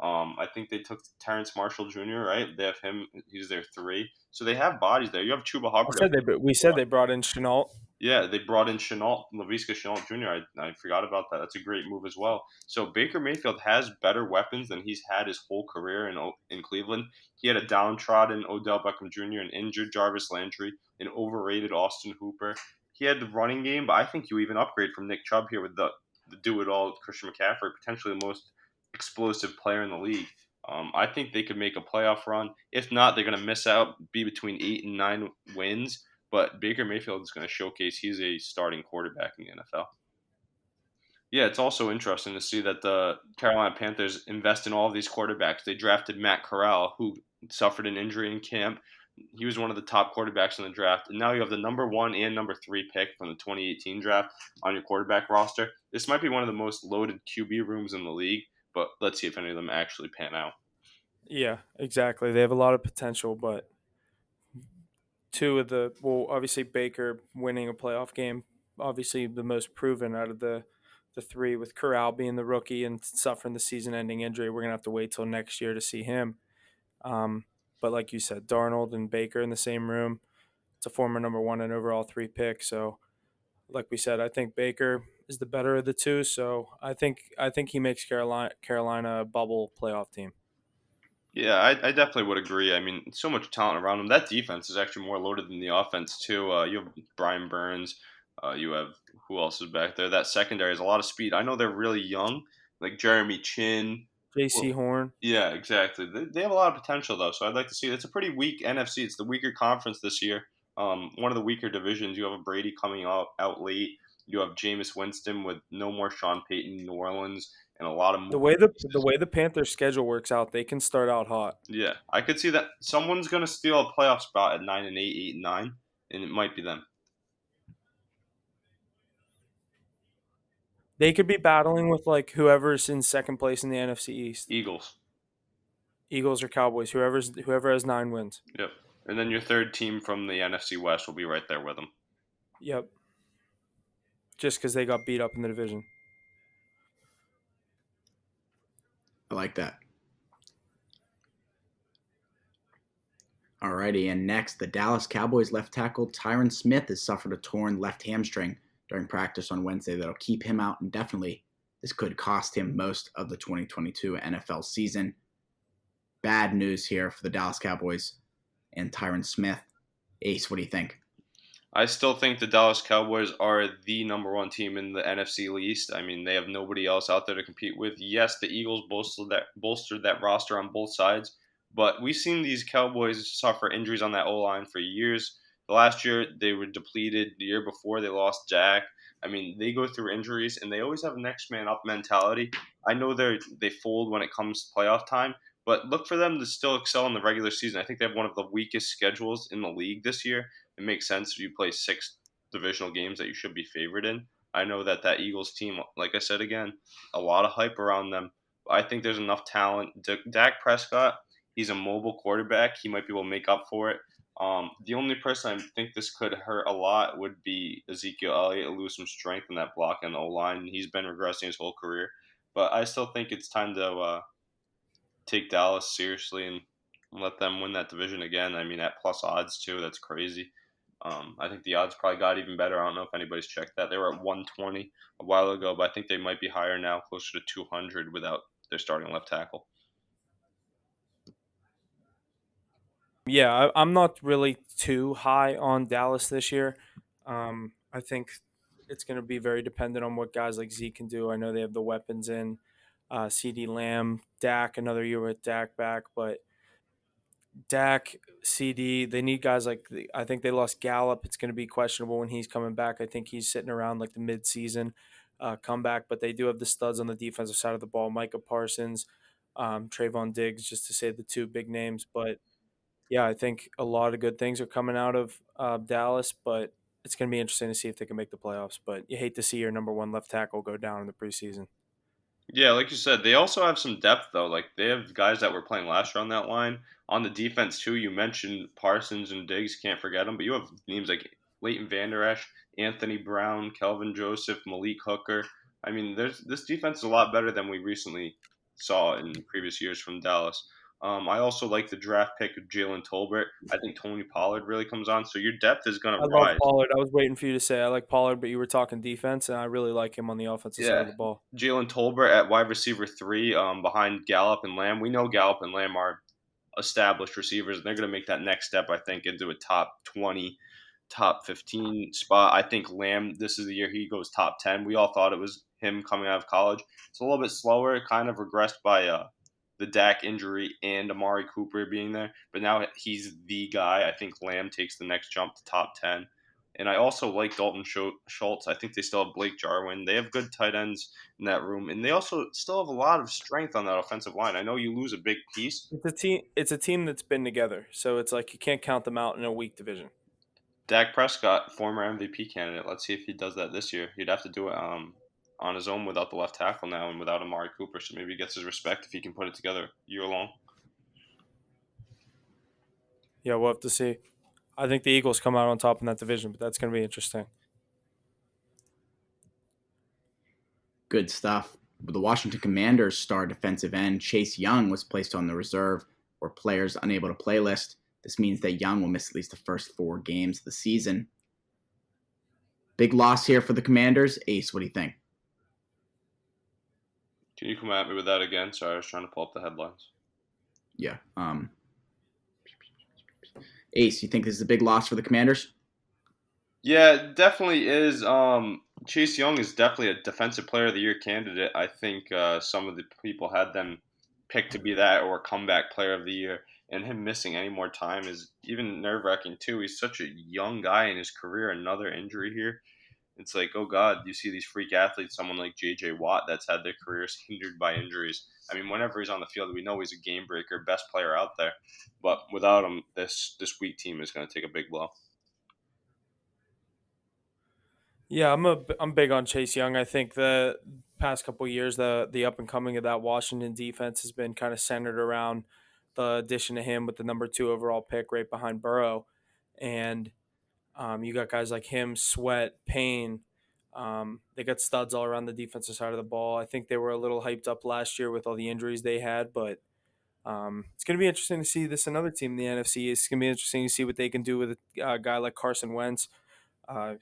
I think they took Terrence Marshall Jr., right? They have him. He's their three. So they have bodies there. You have Chuba I Hubbard. said they. We said they brought in Chenault. Yeah, they brought in Laviska Shenault Jr. I forgot about that. That's a great move as well. So Baker Mayfield has better weapons than he's had his whole career in Cleveland. He had a downtrodden Odell Beckham Jr., an injured Jarvis Landry, an overrated Austin Hooper. He had the running game, but I think you even upgrade from Nick Chubb here with the do-it-all Christian McCaffrey, potentially the most explosive player in the league. I think they could make a playoff run. If not, they're going to miss out, be between 8 and 9 wins. But Baker Mayfield is going to showcase he's a starting quarterback in the NFL. Yeah, it's also interesting to see that the Carolina Panthers invest in all of these quarterbacks. They drafted Matt Corral, who suffered an injury in camp. He was one of the top quarterbacks in the draft. And now you have the number 1 and number 3 pick from the 2018 draft on your quarterback roster. This might be one of the most loaded QB rooms in the league, but let's see if any of them actually pan out. Yeah, exactly. They have a lot of potential, but obviously Baker winning a playoff game, obviously the most proven out of the three, with Corral being the rookie and suffering the season-ending injury. We're gonna have to wait till next year to see him. But like you said, Darnold and Baker in the same room. It's a former number 1 and overall 3 pick. So, like we said, I think Baker is the better of the two. So I think he makes Carolina a bubble playoff team. Yeah, I definitely would agree. I mean, so much talent around them. That defense is actually more loaded than the offense too. You have Brian Burns. You have who else is back there? That secondary has a lot of speed. I know they're really young, like Jeremy Chin. J.C. Well, Horn. yeah, exactly. They have a lot of potential though, so I'd like to see it. It's a pretty weak NFC. It's the weaker conference this year. One of the weaker divisions. You have a Brady coming out late. You have Jameis Winston with no more Sean Payton in New Orleans and a lot of The moving way the pieces. way the Panthers schedule works out, they can start out hot. Yeah, I could see that someone's gonna steal a playoff spot at 9-8, 8-9, and it might be them. They could be battling with like whoever's in second place in the NFC East. Eagles. Eagles or Cowboys, whoever has 9 wins. Yep. And then your third team from the NFC West will be right there with them. Yep. Just because they got beat up in the division. I like that. Alrighty, and next, the Dallas Cowboys left tackle Tyron Smith has suffered a torn left hamstring during practice on Wednesday that'll keep him out indefinitely. This could cost him most of the 2022 NFL season. Bad news here for the Dallas Cowboys and Tyron Smith. Ace, what do you think? I still think the Dallas Cowboys are the number one team in the NFC East. I mean, they have nobody else out there to compete with. Yes, the Eagles bolstered that roster on both sides, but we've seen these Cowboys suffer injuries on that O-line for years. The last year, they were depleted. The year before, they lost Jack. I mean, they go through injuries, and they always have a next man up mentality. I know they fold when it comes to playoff time, but look for them to still excel in the regular season. I think they have one of the weakest schedules in the league this year. It makes sense if you play 6 divisional games that you should be favored in. I know that Eagles team, like I said again, a lot of hype around them. I think there's enough talent. Dak Prescott, he's a mobile quarterback. He might be able to make up for it. The only person I think this could hurt a lot would be Ezekiel Elliott, lose some strength in that block and O line. He's been regressing his whole career, but I still think it's time to take Dallas seriously and let them win that division again. I mean, at plus odds too. That's crazy. I think the odds probably got even better. I don't know if anybody's checked that. They were at 120 a while ago, but I think they might be higher now, closer to 200 without their starting left tackle. Yeah, I'm not really too high on Dallas this year. I think it's going to be very dependent on what guys like Zeke can do. I know they have the weapons in CD Lamb, Dak, another year with Dak back, but Dak, CD, they need guys like I think they lost Gallup. It's going to be questionable when he's coming back. I think he's sitting around like the mid-season comeback, but they do have the studs on the defensive side of the ball: Micah Parsons, Trayvon Diggs, just to say the two big names. But yeah, I think a lot of good things are coming out of Dallas, but it's going to be interesting to see if they can make the playoffs. But you hate to see your number 1 left tackle go down in the preseason. Yeah, like you said, they also have some depth though. Like they have guys that were playing last year on that line. On the defense too, you mentioned Parsons and Diggs, can't forget them. But you have names like Leighton Vander Esch, Anthony Brown, Kelvin Joseph, Malik Hooker. I mean, there's this defense is a lot better than we recently saw in previous years from Dallas. I also like the draft pick of Jalen Tolbert. I think Tony Pollard really comes on, so your depth is going I to love rise. Pollard. I was waiting for you to say I like Pollard, but you were talking defense, and I really like him on the offensive side of Yeah, the ball. Jalen Tolbert at wide receiver 3, behind Gallup and Lamb. We know Gallup and Lamb are established receivers, and they're going to make that next step, I think, into a top 20, top 15 spot. I think Lamb, this is the year he goes top 10. We all thought it was him coming out of college. It's a little bit slower. It kind of regressed by the Dak injury and Amari Cooper being there, but now he's the guy. I think Lamb takes the next jump to top 10. And I also like Dalton Schultz. I think they still have Blake Jarwin. They have good tight ends in that room, and they also still have a lot of strength on that offensive line. I know you lose a big piece. It's a team. It's a team that's been together, so it's like you can't count them out in a weak division. Dak Prescott, former MVP candidate. Let's see if he does that this year. He'd have to do it on his own without the left tackle now and without Amari Cooper. So maybe he gets his respect if he can put it together year long. Yeah, we'll have to see. I think the Eagles come out on top in that division, but that's going to be interesting. Good stuff. The Washington Commanders star defensive end Chase Young was placed on the reserve or players unable to play list This means that Young will miss at least the first 4 games of the season. Big loss here for the Commanders. Ace, what do you think? Can you come at me with that again? Sorry, I was trying to pull up the headlines. Yeah. Ace, you think this is a big loss for the Commanders? Yeah, it definitely is. Chase Young is definitely a Defensive Player of the Year candidate. I think some of the people had them picked to be that or comeback Player of the Year, and him missing any more time is even nerve-wracking too. He's such a young guy in his career. Another injury here. It's like, oh God, you see these freak athletes, someone like J.J. Watt that's had their careers hindered by injuries. I mean, whenever he's on the field, we know he's a game breaker, best player out there. But without him, this weak team is going to take a big blow. Yeah, I'm big on Chase Young. I think the past couple of years, the up and coming of that Washington defense has been kind of centered around the addition of him with the number 2 overall pick right behind Burrow, and you got guys like him, Sweat, Payne. They got studs all around the defensive side of the ball. I think they were a little hyped up last year with all the injuries they had, but it's going to be interesting to see this another team in the NFC. It's going to be interesting to see what they can do with a guy like Carson Wentz,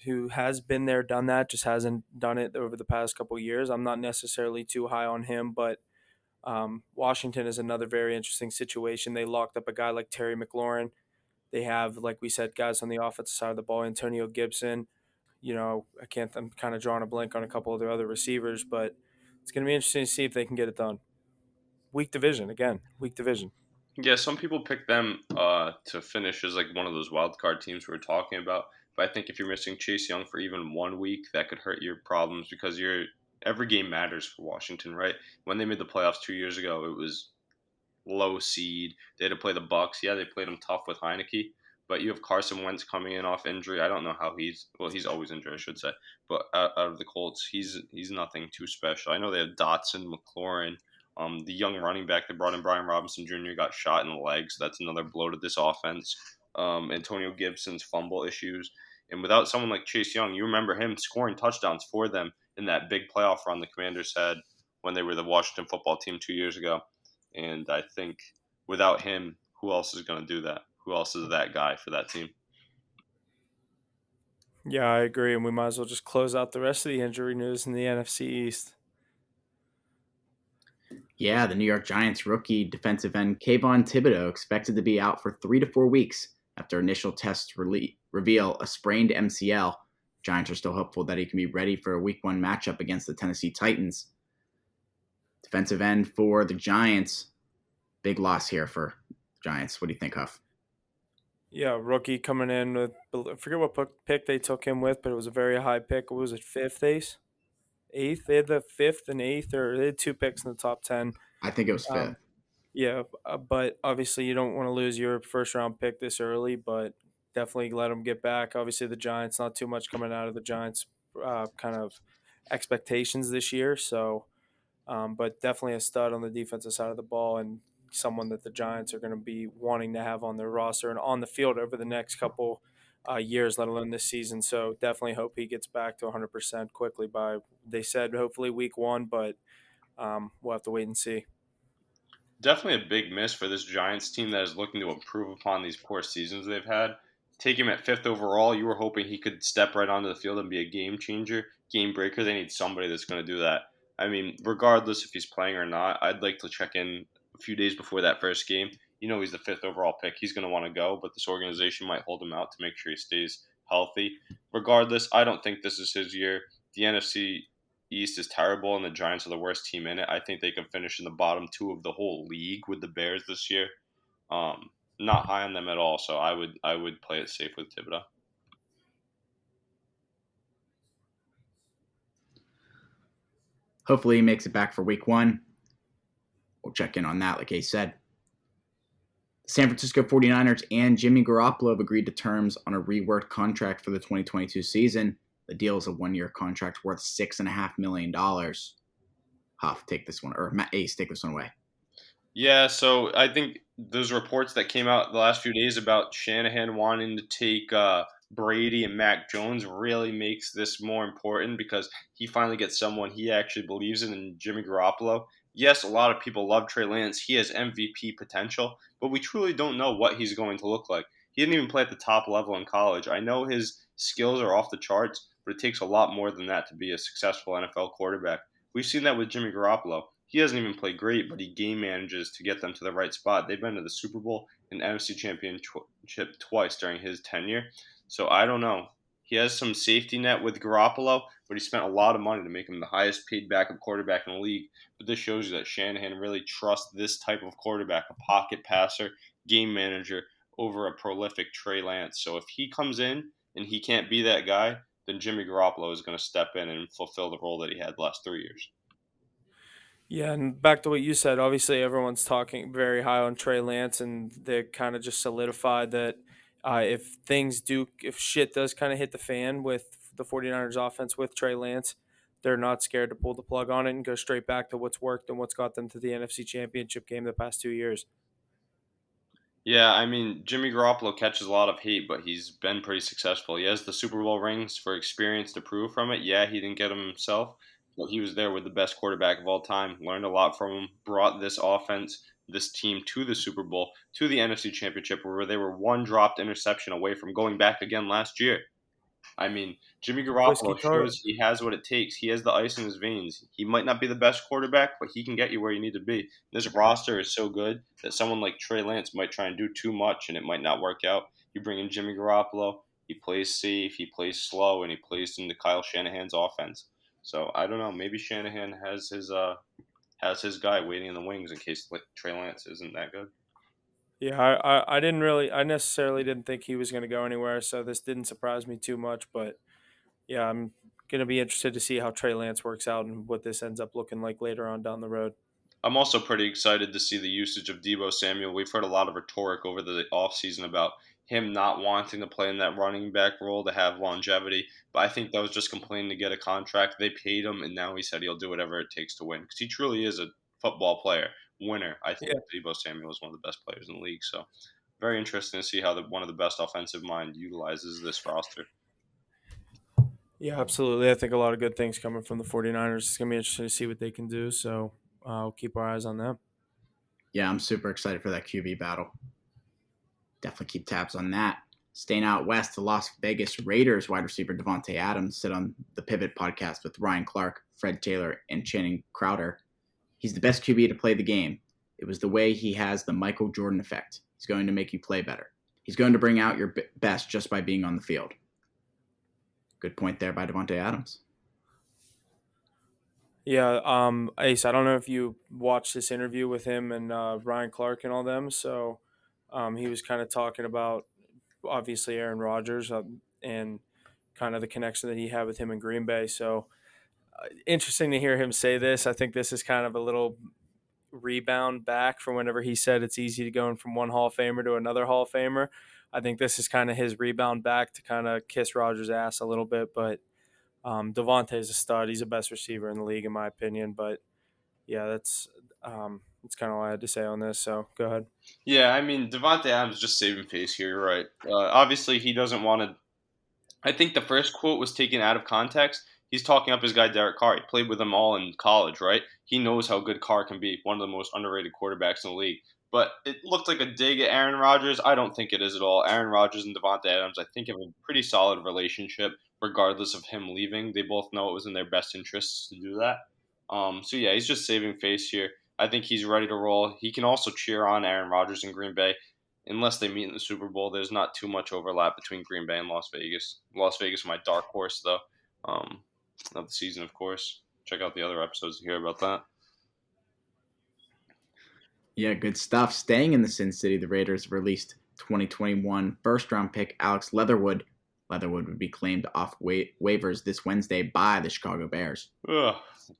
who has been there, done that, just hasn't done it over the past couple of years. I'm not necessarily too high on him, but Washington is another very interesting situation. They locked up a guy like Terry McLaurin. They have, like we said, guys on the offensive side of the ball, Antonio Gibson. I'm kind of drawing a blank on a couple of their other receivers, but it's going to be interesting to see if they can get it done. Weak division, again, weak division. Yeah, some people pick them to finish as like one of those wild card teams we were talking about. But I think if you're missing Chase Young for even 1 week, that could hurt your problems because every game matters for Washington, right? When they made the playoffs 2 years ago, it was low seed. They had to play the Bucks. Yeah, they played them tough with Heineke, but you have Carson Wentz coming in off injury. I don't know how he's always injured, I should say. But out of the Colts, he's nothing too special. I know they have Dotson, McLaurin. The young running back they brought in, Brian Robinson Jr., got shot in the leg, so that's another blow to this offense. Antonio Gibson's fumble issues. And without someone like Chase Young, you remember him scoring touchdowns for them in that big playoff run the Commanders had when they were the Washington football team 2 years ago. And I think without him, who else is going to do that? Who else is that guy for that team? Yeah, I agree, and we might as well just close out the rest of the injury news in the NFC East. Yeah, the New York Giants rookie defensive end Kayvon Thibodeau expected to be out for 3 to 4 weeks after initial tests reveal a sprained MCL. Giants are still hopeful that he can be ready for a Week 1 matchup against the Tennessee Titans. Defensive end for the Giants. Big loss here for Giants. What do you think, Huff? Yeah, rookie coming in with, I forget what pick they took him with, but it was a very high pick. What was it, fifth, Ace? Eighth? They had the fifth and eighth, or they had 2 picks in the top 10. I think it was 5th. Yeah, but obviously you don't want to lose your first round pick this early, but definitely let them get back. Obviously the Giants, not too much coming out of the Giants kind of expectations this year. So, but definitely a stud on the defensive side of the ball and someone that the Giants are going to be wanting to have on their roster and on the field over the next couple years, let alone this season. So definitely hope he gets back to 100% quickly by, they said, hopefully week 1, but we'll have to wait and see. Definitely a big miss for this Giants team that is looking to improve upon these poor seasons they've had. Take him at 5th overall. You were hoping he could step right onto the field and be a game changer, game breaker. They need somebody that's going to do that. I mean, regardless if he's playing or not, I'd like to check in a few days before that first game. You know he's the 5th overall pick. He's going to want to go, but this organization might hold him out to make sure he stays healthy. Regardless, I don't think this is his year. The NFC East is terrible, and the Giants are the worst team in it. I think they can finish in the bottom 2 of the whole league with the Bears this year. Not high on them at all, so I would play it safe with Thibodeau. Hopefully he makes it back for Week 1. We'll check in on that, like Ace said. The San Francisco 49ers and Jimmy Garoppolo have agreed to terms on a reworked contract for the 2022 season. The deal is a 1-year contract worth $6.5 million. Huff, take this one, or Ace, take this one away. Yeah, so I think those reports that came out the last few days about Shanahan wanting to take Brady and Mac Jones really makes this more important because he finally gets someone he actually believes in Jimmy Garoppolo. yes, a lot of people love Trey Lance. He has MVP potential, but we truly don't know what he's going to look like. He didn't even play at the top level in college. I know his skills are off the charts, but it takes a lot more than that to be a successful NFL quarterback. We've seen that with Jimmy Garoppolo. He doesn't even play great, but he game manages to get them to the right spot. They've been to the Super Bowl and NFC Championship twice during his tenure. So I don't know. He has some safety net with Garoppolo, but he spent a lot of money to make him the highest paid backup quarterback in the league. But this shows you that Shanahan really trusts this type of quarterback, a pocket passer, game manager, over a prolific Trey Lance. So if he comes in and he can't be that guy, then Jimmy Garoppolo is going to step in and fulfill the role that he had the last 3 years. Yeah, and back to what you said, obviously everyone's talking very high on Trey Lance, and they kind of just solidified that if shit does kind of hit the fan with the 49ers offense with Trey Lance, they're not scared to pull the plug on it and go straight back to what's worked and what's got them to the NFC Championship game the past 2 years. Yeah, I mean, Jimmy Garoppolo catches a lot of hate, but he's been pretty successful. He has the Super Bowl rings for experience to prove from it. Yeah, he didn't get them himself, but he was there with the best quarterback of all time, learned a lot from him, brought this offense, this team to the Super Bowl, to the NFC Championship, where they were one dropped interception away from going back again last year. I mean, Jimmy Whiskey Garoppolo tart. shows he has what it takes. He has the ice in his veins. He might not be the best quarterback, but he can get you where you need to be. This roster is so good that someone like Trey Lance might try and do too much and it might not work out. You bring in Jimmy Garoppolo, he plays safe, he plays slow, and he plays into Kyle Shanahan's offense. So I don't know. Maybe Shanahan has his guy waiting in the wings in case like Trey Lance isn't that good. Yeah, I necessarily didn't think he was going to go anywhere, so this didn't surprise me too much. But yeah, I'm going to be interested to see how Trey Lance works out and what this ends up looking like later on down the road. I'm also pretty excited to see the usage of Debo Samuel. We've heard a lot of rhetoric over the offseason about him not wanting to play in that running back role to have longevity, but I think that was just complaining to get a contract. They paid him, and now he said he'll do whatever it takes to win because he truly is a football player, winner. I think Yeah, Debo Samuel is one of the best players in the league. So very interesting to see how one of the best offensive mind utilizes this roster. yeah, absolutely. I think a lot of good things coming from the 49ers. It's going to be interesting to see what they can do, so we'll keep our eyes on them. Yeah, I'm super excited for that QB battle. Definitely keep tabs on that. Staying out west, the Las Vegas Raiders wide receiver Devontae Adams sit on the Pivot podcast with Ryan Clark, Fred Taylor, and Channing Crowder. He's the best QB to play the game. It was the way he has the Michael Jordan effect. He's going to make you play better. He's going to bring out your best just by being on the field. Good point there by Devontae Adams. Yeah, Ace, I don't know if you watched this interview with him and Ryan Clark and all them. So he was kind of talking about obviously Aaron Rodgers and kind of the connection that he had with him in Green Bay. So interesting to hear him say this. I think this is kind of a little rebound back from whenever he said it's easy to go from one Hall of Famer to another Hall of Famer. I think this is kind of his rebound back to kind of kiss Rodgers' ass a little bit. But Devontae's a stud. He's the best receiver in the league, in my opinion. But yeah, that's kind of all I had to say on this. So go ahead. Yeah, I mean, Devontae Adams is just saving face here, you're right. Obviously, he doesn't want to. I think the first quote was taken out of context. He's talking up his guy Derek Carr. He played with him all in college, right? He knows how good Carr can be, one of the most underrated quarterbacks in the league. But it looked like a dig at Aaron Rodgers. I don't think it is at all. Aaron Rodgers and Devontae Adams, I think, have a pretty solid relationship, regardless of him leaving. They both know it was in their best interests to do that. So yeah, he's just saving face here. I think he's ready to roll. He can also cheer on Aaron Rodgers in Green Bay unless they meet in the Super Bowl. There's not too much overlap between Green Bay and Las Vegas. Las Vegas, my dark horse, though, um, of the season, of course. Check out the other episodes to hear about that. Yeah, good stuff. Staying in the Sin City, the Raiders have released 2021 first-round pick Alex Leatherwood. Leatherwood would be claimed off waivers this Wednesday by the Chicago Bears. Ugh,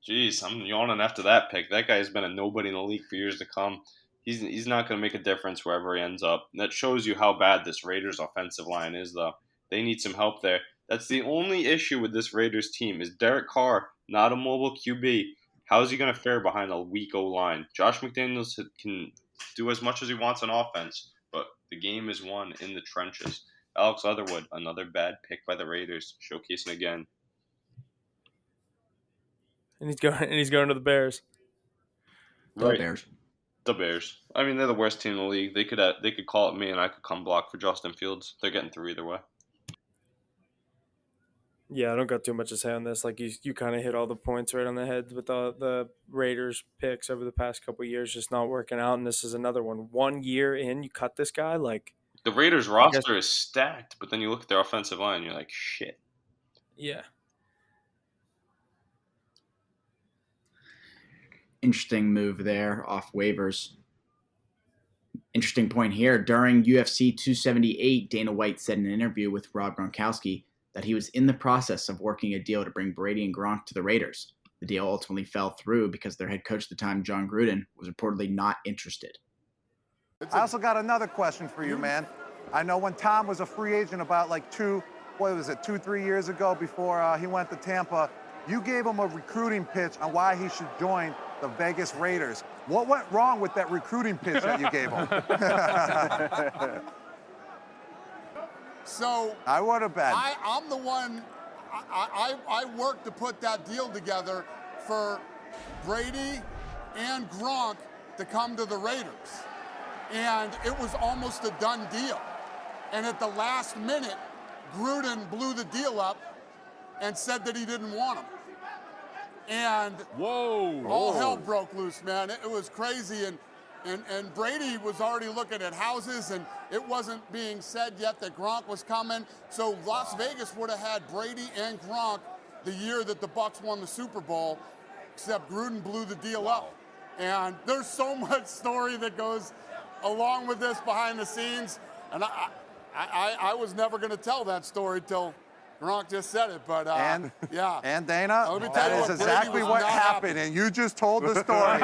jeez, I'm yawning after that pick. That guy has been a nobody in the league for years to come. He's not going to make a difference wherever he ends up. That shows you how bad this Raiders offensive line is, though. They need some help there. That's the only issue with this Raiders team is Derek Carr, not a mobile QB. How is he going to fare behind a weak O line? Josh McDaniels can do as much as he wants on offense, but the game is won in the trenches. Alex Leatherwood, another bad pick by the Raiders, showcasing again. And he's going to the Bears. Go Right. Bears. The Bears. I mean, they're the worst team in the league. They could call it me, and I could come block for Justin Fields. They're getting through either way. Yeah, I don't got too much to say on this. Like you kind of hit all the points right on the head with the Raiders picks over the past couple of years just not working out, and this is another one. 1 year in, you cut this guy. Like The Raiders' I guess, roster is stacked, but then you look at their offensive line, and you're like, shit. yeah. Interesting move there off waivers. Interesting point here. During UFC 278, Dana White said in an interview with Rob Gronkowski that he was in the process of working a deal to bring Brady and Gronk to the Raiders. The deal ultimately fell through because their head coach at the time, John Gruden, was reportedly not interested. I also got another question for you, man. I know when Tom was a free agent about like 3 years ago before he went to Tampa, you gave him a recruiting pitch on why he should join the Vegas Raiders. What went wrong with that recruiting pitch that you gave him? So I would have bet. I'm the one. I worked to put that deal together for Brady and Gronk to come to the Raiders, and it was almost a done deal. And at the last minute, Gruden blew the deal up and said that he didn't want him. And all hell broke loose, man. It was crazy, and Brady was already looking at houses, and it wasn't being said yet that Gronk was coming. So Las Vegas would have had Brady and Gronk the year that the Bucs won the Super Bowl, except Gruden blew the deal up. And there's so much story that goes along with this behind the scenes, and I was never going to tell that story till Gronk just said it, but yeah. And Dana, Let me tell that you is what, Brady exactly was what not happened, happy. and you just told the story.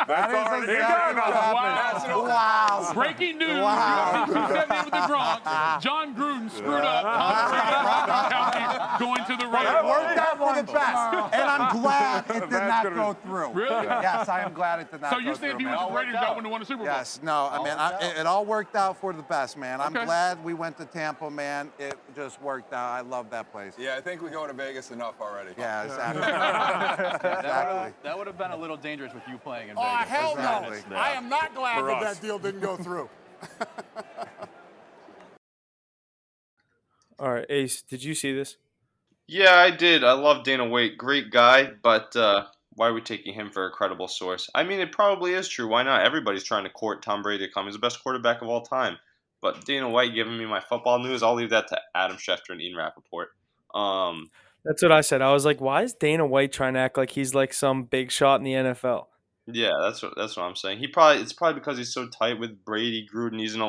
That is exactly what happened. Wow. Breaking news. Wow. You sent me with the Gronk. John Gruden screwed up. Tom Brady, Gronkowski going to the It Raiders. worked out for the best, and I'm glad it did not go through. Really? Yes, I am glad it did not So go you through, said if you man. went to the Raiders, y'all wouldn't have won the Super Bowl? Yes, no, I mean, it all worked out for the best, man. I'm Okay. glad we went to Tampa, man. It just worked out. I love that place. Yeah, I think we go to Vegas enough already. Yeah, exactly. Exactly. That would have been a little dangerous with you playing in Oh, Vegas. hell Exactly. no. I am not glad For that us. that deal didn't go through. All right, Ace, did you see this? Yeah, I did. I love Dana White. Great guy, but why are we taking him for a credible source? I mean, it probably is true. Why not? Everybody's trying to court Tom Brady to come. He's the best quarterback of all time. But Dana White giving me my football news, I'll leave that to Adam Schefter and Ian Rappaport. That's what I said. I was like, why is Dana White trying to act like he's like some big shot in the NFL? Yeah, that's what I'm saying. It's probably because he's so tight with Brady, Gruden. He's an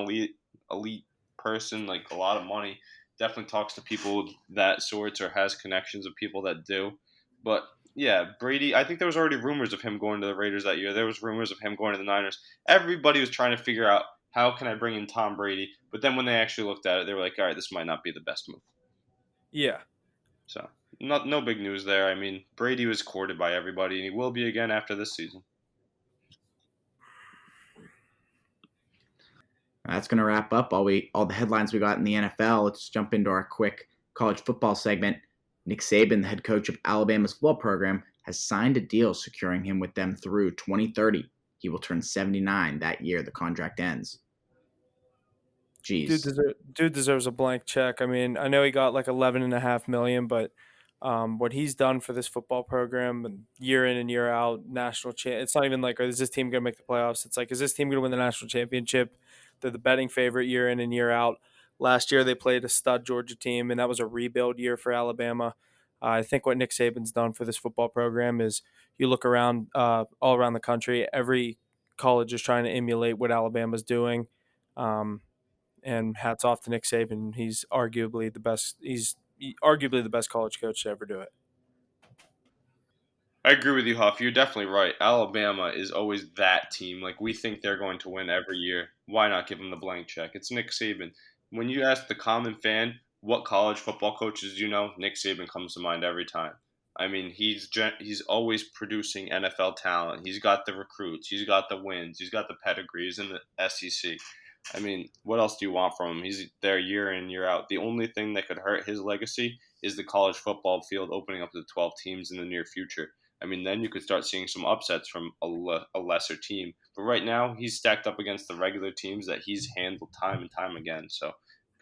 elite person, like a lot of money. Definitely talks to people that sorts or has connections with people that do. But yeah, Brady. I think there was already rumors of him going to the Raiders that year. There was rumors of him going to the Niners. Everybody was trying to figure out how can I bring in Tom Brady. But then when they actually looked at it, they were like, all right, this might not be the best move. Yeah. So no big news there. I mean, Brady was courted by everybody, and he will be again after this season. That's going to wrap up all the headlines we got in the NFL. Let's jump into our quick college football segment. Nick Saban, the head coach of Alabama's football program, has signed a deal securing him with them through 2030. He will turn 79 that year. The contract ends. Jeez. Dude deserves a blank check. I mean, I know he got like $11.5 million, but what he's done for this football program and year in and year out, national champ. It's not even like, is this team going to make the playoffs? It's like, is this team going to win the national championship? They're the betting favorite year in and year out. Last year they played a stud Georgia team, and that was a rebuild year for Alabama. I think what Nick Saban's done for this football program is you look around all around the country, every college is trying to emulate what Alabama's doing. And hats off to Nick Saban. He's arguably the best. He's arguably the best college coach to ever do it. I agree with you, Huff. You're definitely right. Alabama is always that team. Like, we think they're going to win every year. Why not give them the blank check? It's Nick Saban. When you ask the common fan what college football coaches you know, Nick Saban comes to mind every time. I mean, he's always producing NFL talent. He's got the recruits. He's got the wins. He's got the pedigrees in the SEC. I mean, what else do you want from him? He's there year in, year out. The only thing that could hurt his legacy is the college football field opening up to 12 teams in the near future. I mean, then you could start seeing some upsets from a lesser team. But right now, he's stacked up against the regular teams that he's handled time and time again. So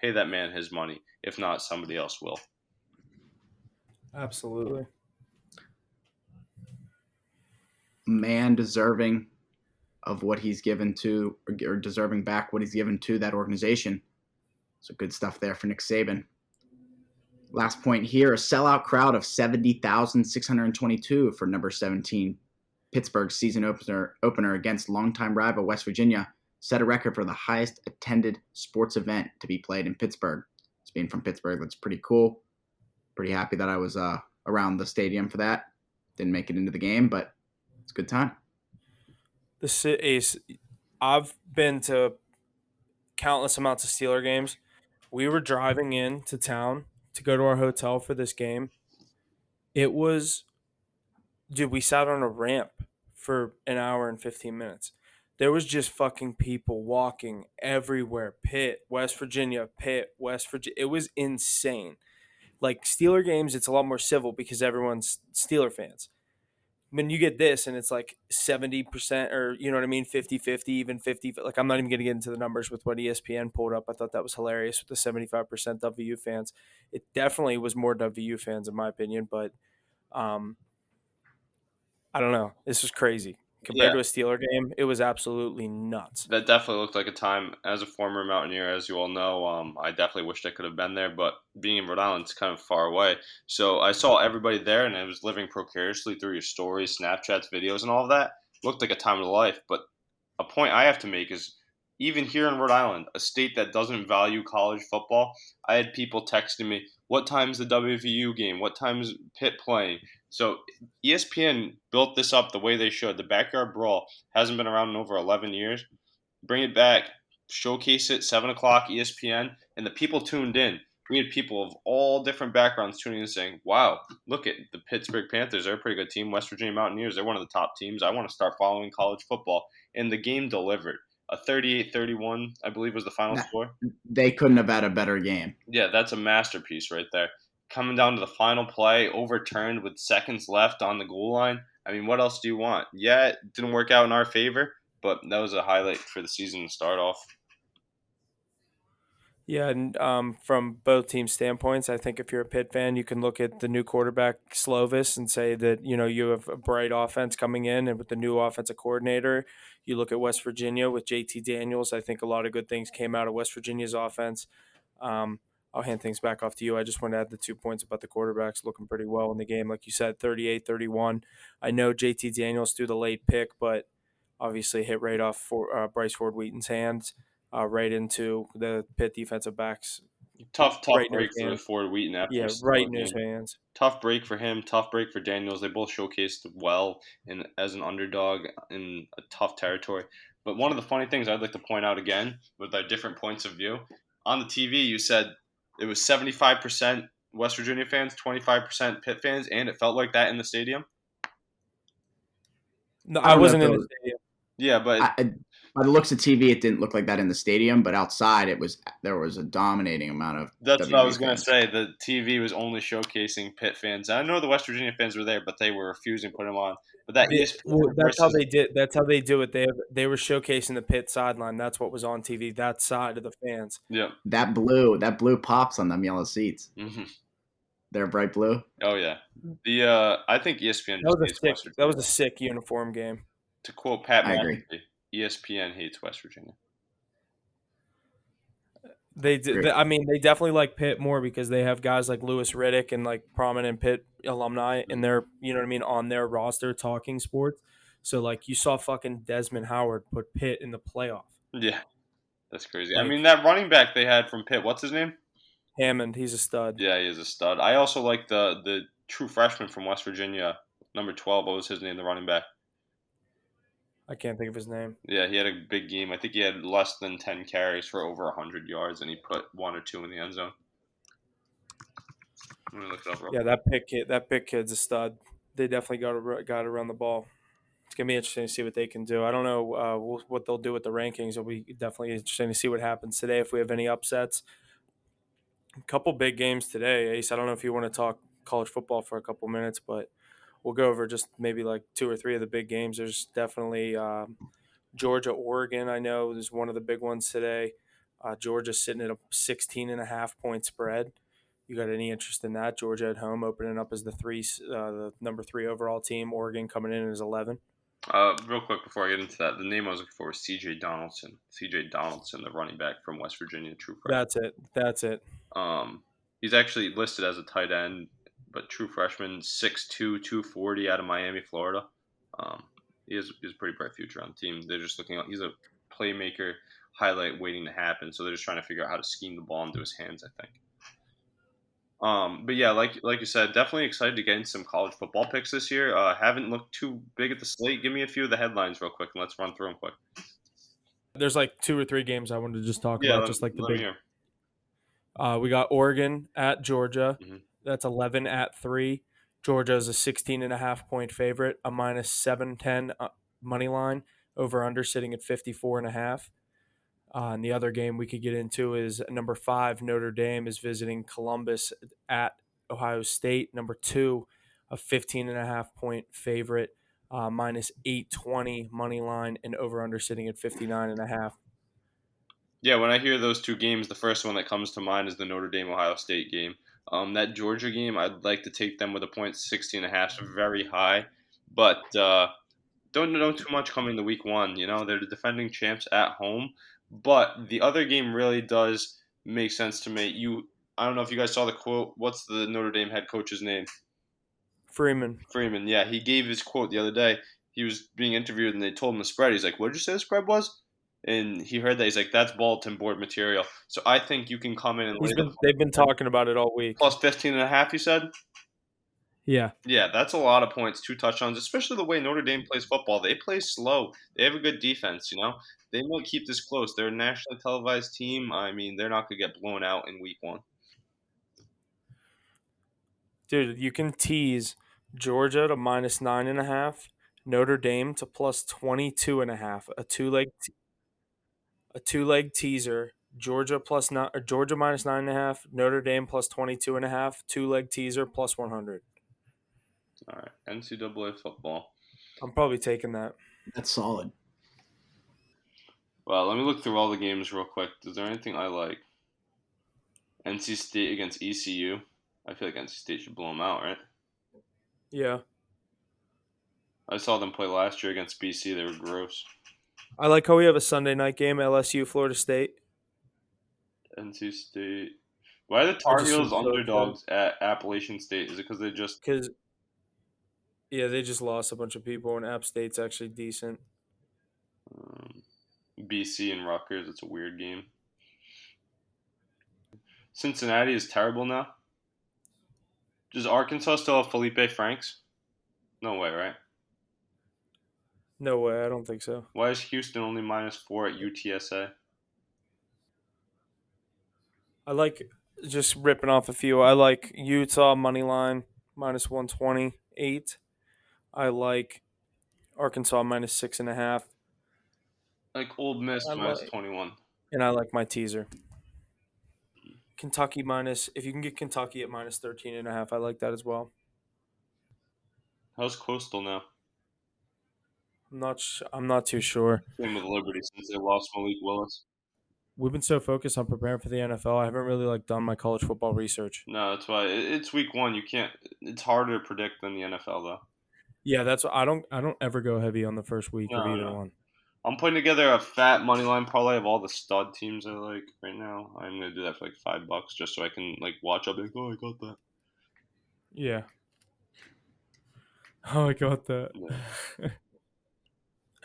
pay that man his money. If not, somebody else will. Absolutely. Man deserving of what he's given to, or deserving back what he's given to that organization. So good stuff there for Nick Saban. Last point here, a sellout crowd of 70,622 for number 17. Pittsburgh's season opener against longtime rival West Virginia set a record for the highest attended sports event to be played in Pittsburgh. It's being from Pittsburgh, that's pretty cool. Pretty happy that I was around the stadium for that. Didn't make it into the game, but it's a good time. I've been to countless amounts of Steeler games. We were driving into town to go to our hotel for this game. It was, dude, we sat on a ramp for an hour and 15 minutes. There was just fucking people walking everywhere. Pitt, West Virginia, Pitt, West Virginia. It was insane. Like Steeler games, it's a lot more civil because everyone's Steeler fans. When you get this and it's like 70% or, you know what I mean, 50-50, even 50. Like, I'm not even going to get into the numbers with what ESPN pulled up. I thought that was hilarious with the 75% WU fans. It definitely was more WU fans in my opinion, but I don't know. This was crazy. Compared to a Steeler game, it was absolutely nuts. That definitely looked like a time. As a former Mountaineer, as you all know, I definitely wished I could have been there, but being in Rhode Island is kind of far away. So I saw everybody there, and I was living precariously through your stories, Snapchats, videos, and all of that. It looked like a time of life, but a point I have to make is even here in Rhode Island, a state that doesn't value college football, I had people texting me, what time's the WVU game? What time's Pitt playing? So ESPN built this up the way they should. The Backyard Brawl hasn't been around in over 11 years. Bring it back, showcase it, 7 o'clock ESPN, and the people tuned in. We had people of all different backgrounds tuning in saying, wow, look at the Pittsburgh Panthers. They're a pretty good team. West Virginia Mountaineers, they're one of the top teams. I want to start following college football. And the game delivered. A 38-31, I believe, was the final score. They couldn't have had a better game. Yeah, that's a masterpiece right there. Coming down to the final play, overturned with seconds left on the goal line. I mean, what else do you want? Yeah, it didn't work out in our favor, but that was a highlight for the season to start off. Yeah, and from both teams' standpoints, I think if you're a Pitt fan, you can look at the new quarterback Slovis and say that, you know, you have a bright offense coming in, and with the new offensive coordinator, you look at West Virginia with JT Daniels. I think a lot of good things came out of West Virginia's offense. I'll hand things back off to you. I just want to add the 2 points about the quarterbacks looking pretty well in the game. Like you said, 38-31. I know JT Daniels threw the late pick, but obviously hit right off for Bryce Ford Wheaton's hands. Right into the Pitt defensive backs. Tough break for Ford Wheaton after right in his hands. Tough break for him, tough break for Daniels. They both showcased well and as an underdog in a tough territory. But one of the funny things I'd like to point out again with our different points of view, on the TV you said it was 75% West Virginia fans, 25% Pitt fans, and it felt like that in the stadium? No, I wasn't in the stadium. Yeah, but by the looks of TV, it didn't look like that in the stadium, but outside, there was a dominating amount of. That's what I was going to say. The TV was only showcasing Pitt fans. I know the West Virginia fans were there, but they were refusing to put them on. But that's how they did. That's how they do it. They were showcasing the Pitt sideline. That's what was on TV. That side of the fans. Yeah. That blue pops on them yellow seats. Mm-hmm. They're bright blue. Oh yeah. I think ESPN. That was a sick uniform game. To quote Pat I agree. ESPN hates West Virginia. They definitely like Pitt more because they have guys like Louis Riddick and like prominent Pitt alumni in their, you know what I mean, on their roster talking sports. So like you saw fucking Desmond Howard put Pitt in the playoff. Yeah, that's crazy. I mean, that running back they had from Pitt, what's his name? Hammond. He's a stud. Yeah, he is a stud. I also like the true freshman from West Virginia, number 12. What was his name, the running back? I can't think of his name. Yeah, he had a big game. I think he had less than 10 carries for over 100 yards, and he put 1 or 2 in the end zone. Let me look it up real quick. Yeah, that Pitt kid's a stud. They definitely got to run the ball. It's going to be interesting to see what they can do. I don't know what they'll do with the rankings. It'll be definitely interesting to see what happens today if we have any upsets. A couple big games today, Ace. I don't know if you want to talk college football for a couple minutes, but we'll go over just maybe like 2 or 3 of the big games. There's definitely Georgia, Oregon. I know is one of the big ones today. Georgia sitting at a 16.5 point spread. You got any interest in that? Georgia at home opening up as the number 3 overall team. Oregon coming in as 11. Real quick before I get into that, the name I was looking for was C.J. Donaldson. C.J. Donaldson, the running back from West Virginia, true freshman. That's it. He's actually listed as a tight end, but true freshman, 6'2", 240 out of Miami, Florida. He has a pretty bright future on the team. They're just looking at, he's a playmaker, highlight waiting to happen. So they're just trying to figure out how to scheme the ball into his hands, I think. But yeah, like you said, definitely excited to get into some college football picks this year. Haven't looked too big at the slate. Give me a few of the headlines real quick, and let's run through them quick. There's like 2 or 3 games I wanted to just talk about, just like the big. We got Oregon at Georgia. Mm-hmm. That's 11 at 3. Georgia is a 16.5 point favorite, a minus 710 money line, over under sitting at 54.5. And the other game we could get into is number 5, Notre Dame is visiting Columbus at Ohio State. Number 2, a 15.5 point favorite, minus 820 money line, and over under sitting at 59.5. Yeah, when I hear those 2 games, the first one that comes to mind is the Notre Dame Ohio State game. That Georgia game, I'd like to take them with a point 16.5, so very high, but don't know too much coming to week 1. You know, they're the defending champs at home, but the other game really does make sense to me. I don't know if you guys saw the quote. What's the Notre Dame head coach's name? Freeman. Yeah, he gave his quote the other day. He was being interviewed, and they told him the spread. He's like, "What did you say the spread was?" And he heard that. He's like, "That's bulletin board material." So I think you can come in and they've been talking about it all week. Plus 15.5, you said? Yeah. Yeah, that's a lot of points, 2 touchdowns, especially the way Notre Dame plays football. They play slow. They have a good defense, you know? They might keep this close. They're a nationally televised team. I mean, they're not going to get blown out in week 1. Dude, you can tease Georgia to minus 9.5, Notre Dame to plus 22.5, a two-leg teaser. Georgia Georgia minus 9.5, Notre Dame plus 22.5, 2-leg teaser plus 100. All right, NCAA football. I'm probably taking that. That's solid. Well, let me look through all the games real quick. Is there anything I like? NC State against ECU. I feel like NC State should blow them out, right? Yeah. I saw them play last year against BC. They were gross. I like how we have a Sunday night game, LSU, Florida State. NC State. Why are the Tar Heels underdogs at Appalachian State? Is it because they just... they just lost a bunch of people, and App State's actually decent. BC and Rutgers, it's a weird game. Cincinnati is terrible now. Does Arkansas still have Felipe Franks? No way, right? No way, I don't think so. Why is Houston only -4 at UTSA? I like, just ripping off a few, I like Utah money line minus 128. I like Arkansas minus 6.5. Like Old Miss minus 21. And I like my teaser. Kentucky if you can get Kentucky at minus 13.5, I like that as well. How's Coastal now? I'm not too sure. Same with Liberty since they lost Malik Willis. We've been so focused on preparing for the NFL, I haven't really done my college football research. No, that's why it's week 1. You can't. It's harder to predict than the NFL though. Yeah, that's I don't ever go heavy on the first week of either one. I'm putting together a fat money line parlay of all the stud teams I like right now. I'm gonna do that for like $5 just so I can watch up and go, oh, I got that. Yeah. Oh, I got that. Yeah.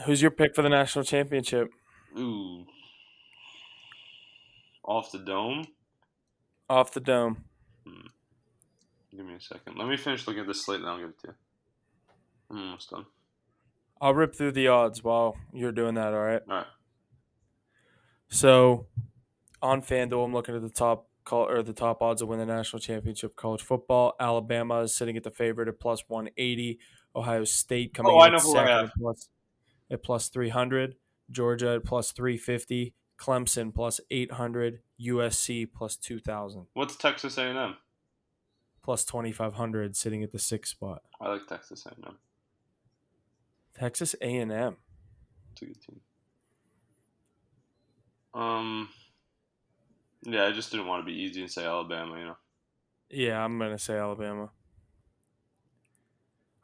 Who's your pick for the national championship? Ooh. Off the dome? Off the dome. Give me a second. Let me finish looking at this slate and I'll give it to you. I'm almost done. I'll rip through the odds while you're doing that, all right? All right. So, on FanDuel, I'm looking at the top odds to win the national championship of college football. Alabama is sitting at the favorite at plus 180. Ohio State coming in at second at plus 300. Georgia at plus 350. Clemson plus 800. USC plus 2,000. What's Texas A&M? plus 2,500 sitting at the 6th spot. I like Texas A&M. Texas A&M. It's a good team. Yeah, I just didn't want to be easy and say Alabama, Yeah, I'm going to say Alabama.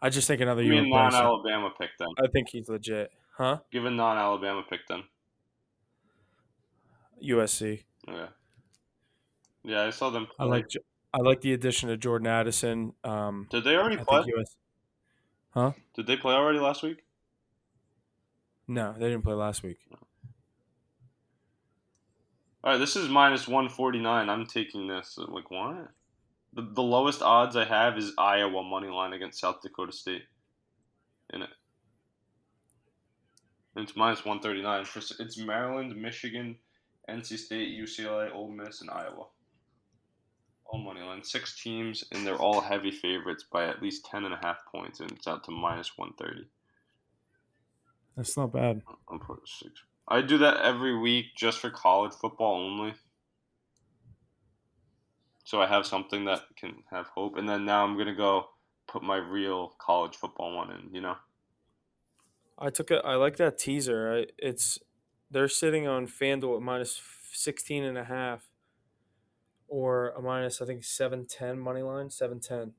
I just think another Give year me a with Bryce. non-Alabama pick then. I think he's legit. Huh? Give a non-Alabama pick then. USC. Okay. Yeah, I saw them I play. like the addition of Jordan Addison. Did they already I play? think Huh? Did they play already last week? No, they didn't play last week. All right, this is minus 149. I'm taking this. Like, what? The lowest odds I have is Iowa money line against South Dakota State. In it. And it's minus 139. It's Maryland, Michigan, NC State, UCLA, Ole Miss, and Iowa. All money line. 6 teams, and they're all heavy favorites by at least 10.5 points, and it's out to minus 130. That's not bad. I'll put 6. I do that every week just for college football only. So I have something that can have hope. And then now I'm going to go put my real college football one in, I like that teaser. They're sitting on FanDuel at minus 16.5 or a minus, I think, 710 money line, 710.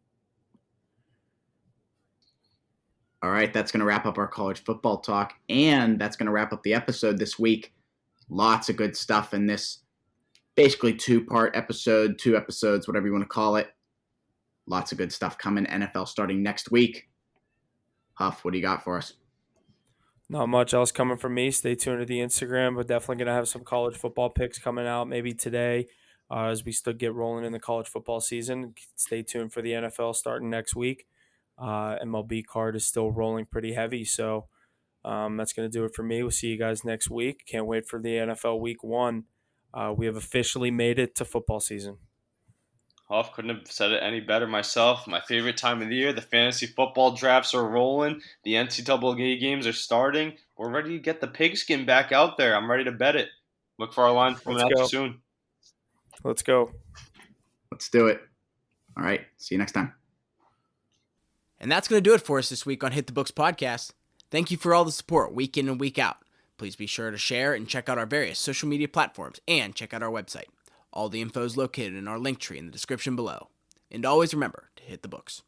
All right, that's going to wrap up our college football talk, and that's going to wrap up the episode this week. Lots of good stuff in this basically 2-part episode, 2 episodes, whatever you want to call it. Lots of good stuff coming. NFL starting next week. Huff, what do you got for us? Not much else coming from me. Stay tuned to the Instagram. We're definitely going to have some college football picks coming out maybe today as we still get rolling in the college football season. Stay tuned for the NFL starting next week. MLB card is still rolling pretty heavy. So that's going to do it for me. We'll see you guys next week. Can't wait for the NFL week 1. We have officially made it to football season. Huff, couldn't have said it any better myself. My favorite time of the year. The fantasy football drafts are rolling. The NCAA games are starting. We're ready to get the pigskin back out there. I'm ready to bet it. Look for our line coming out soon. Let's go. Let's do it. All right. See you next time. And that's going to do it for us this week on Hit the Books podcast. Thank you for all the support week in and week out. Please be sure to share and check out our various social media platforms and check out our website. All the info is located in our link tree in the description below. And always remember to hit the books.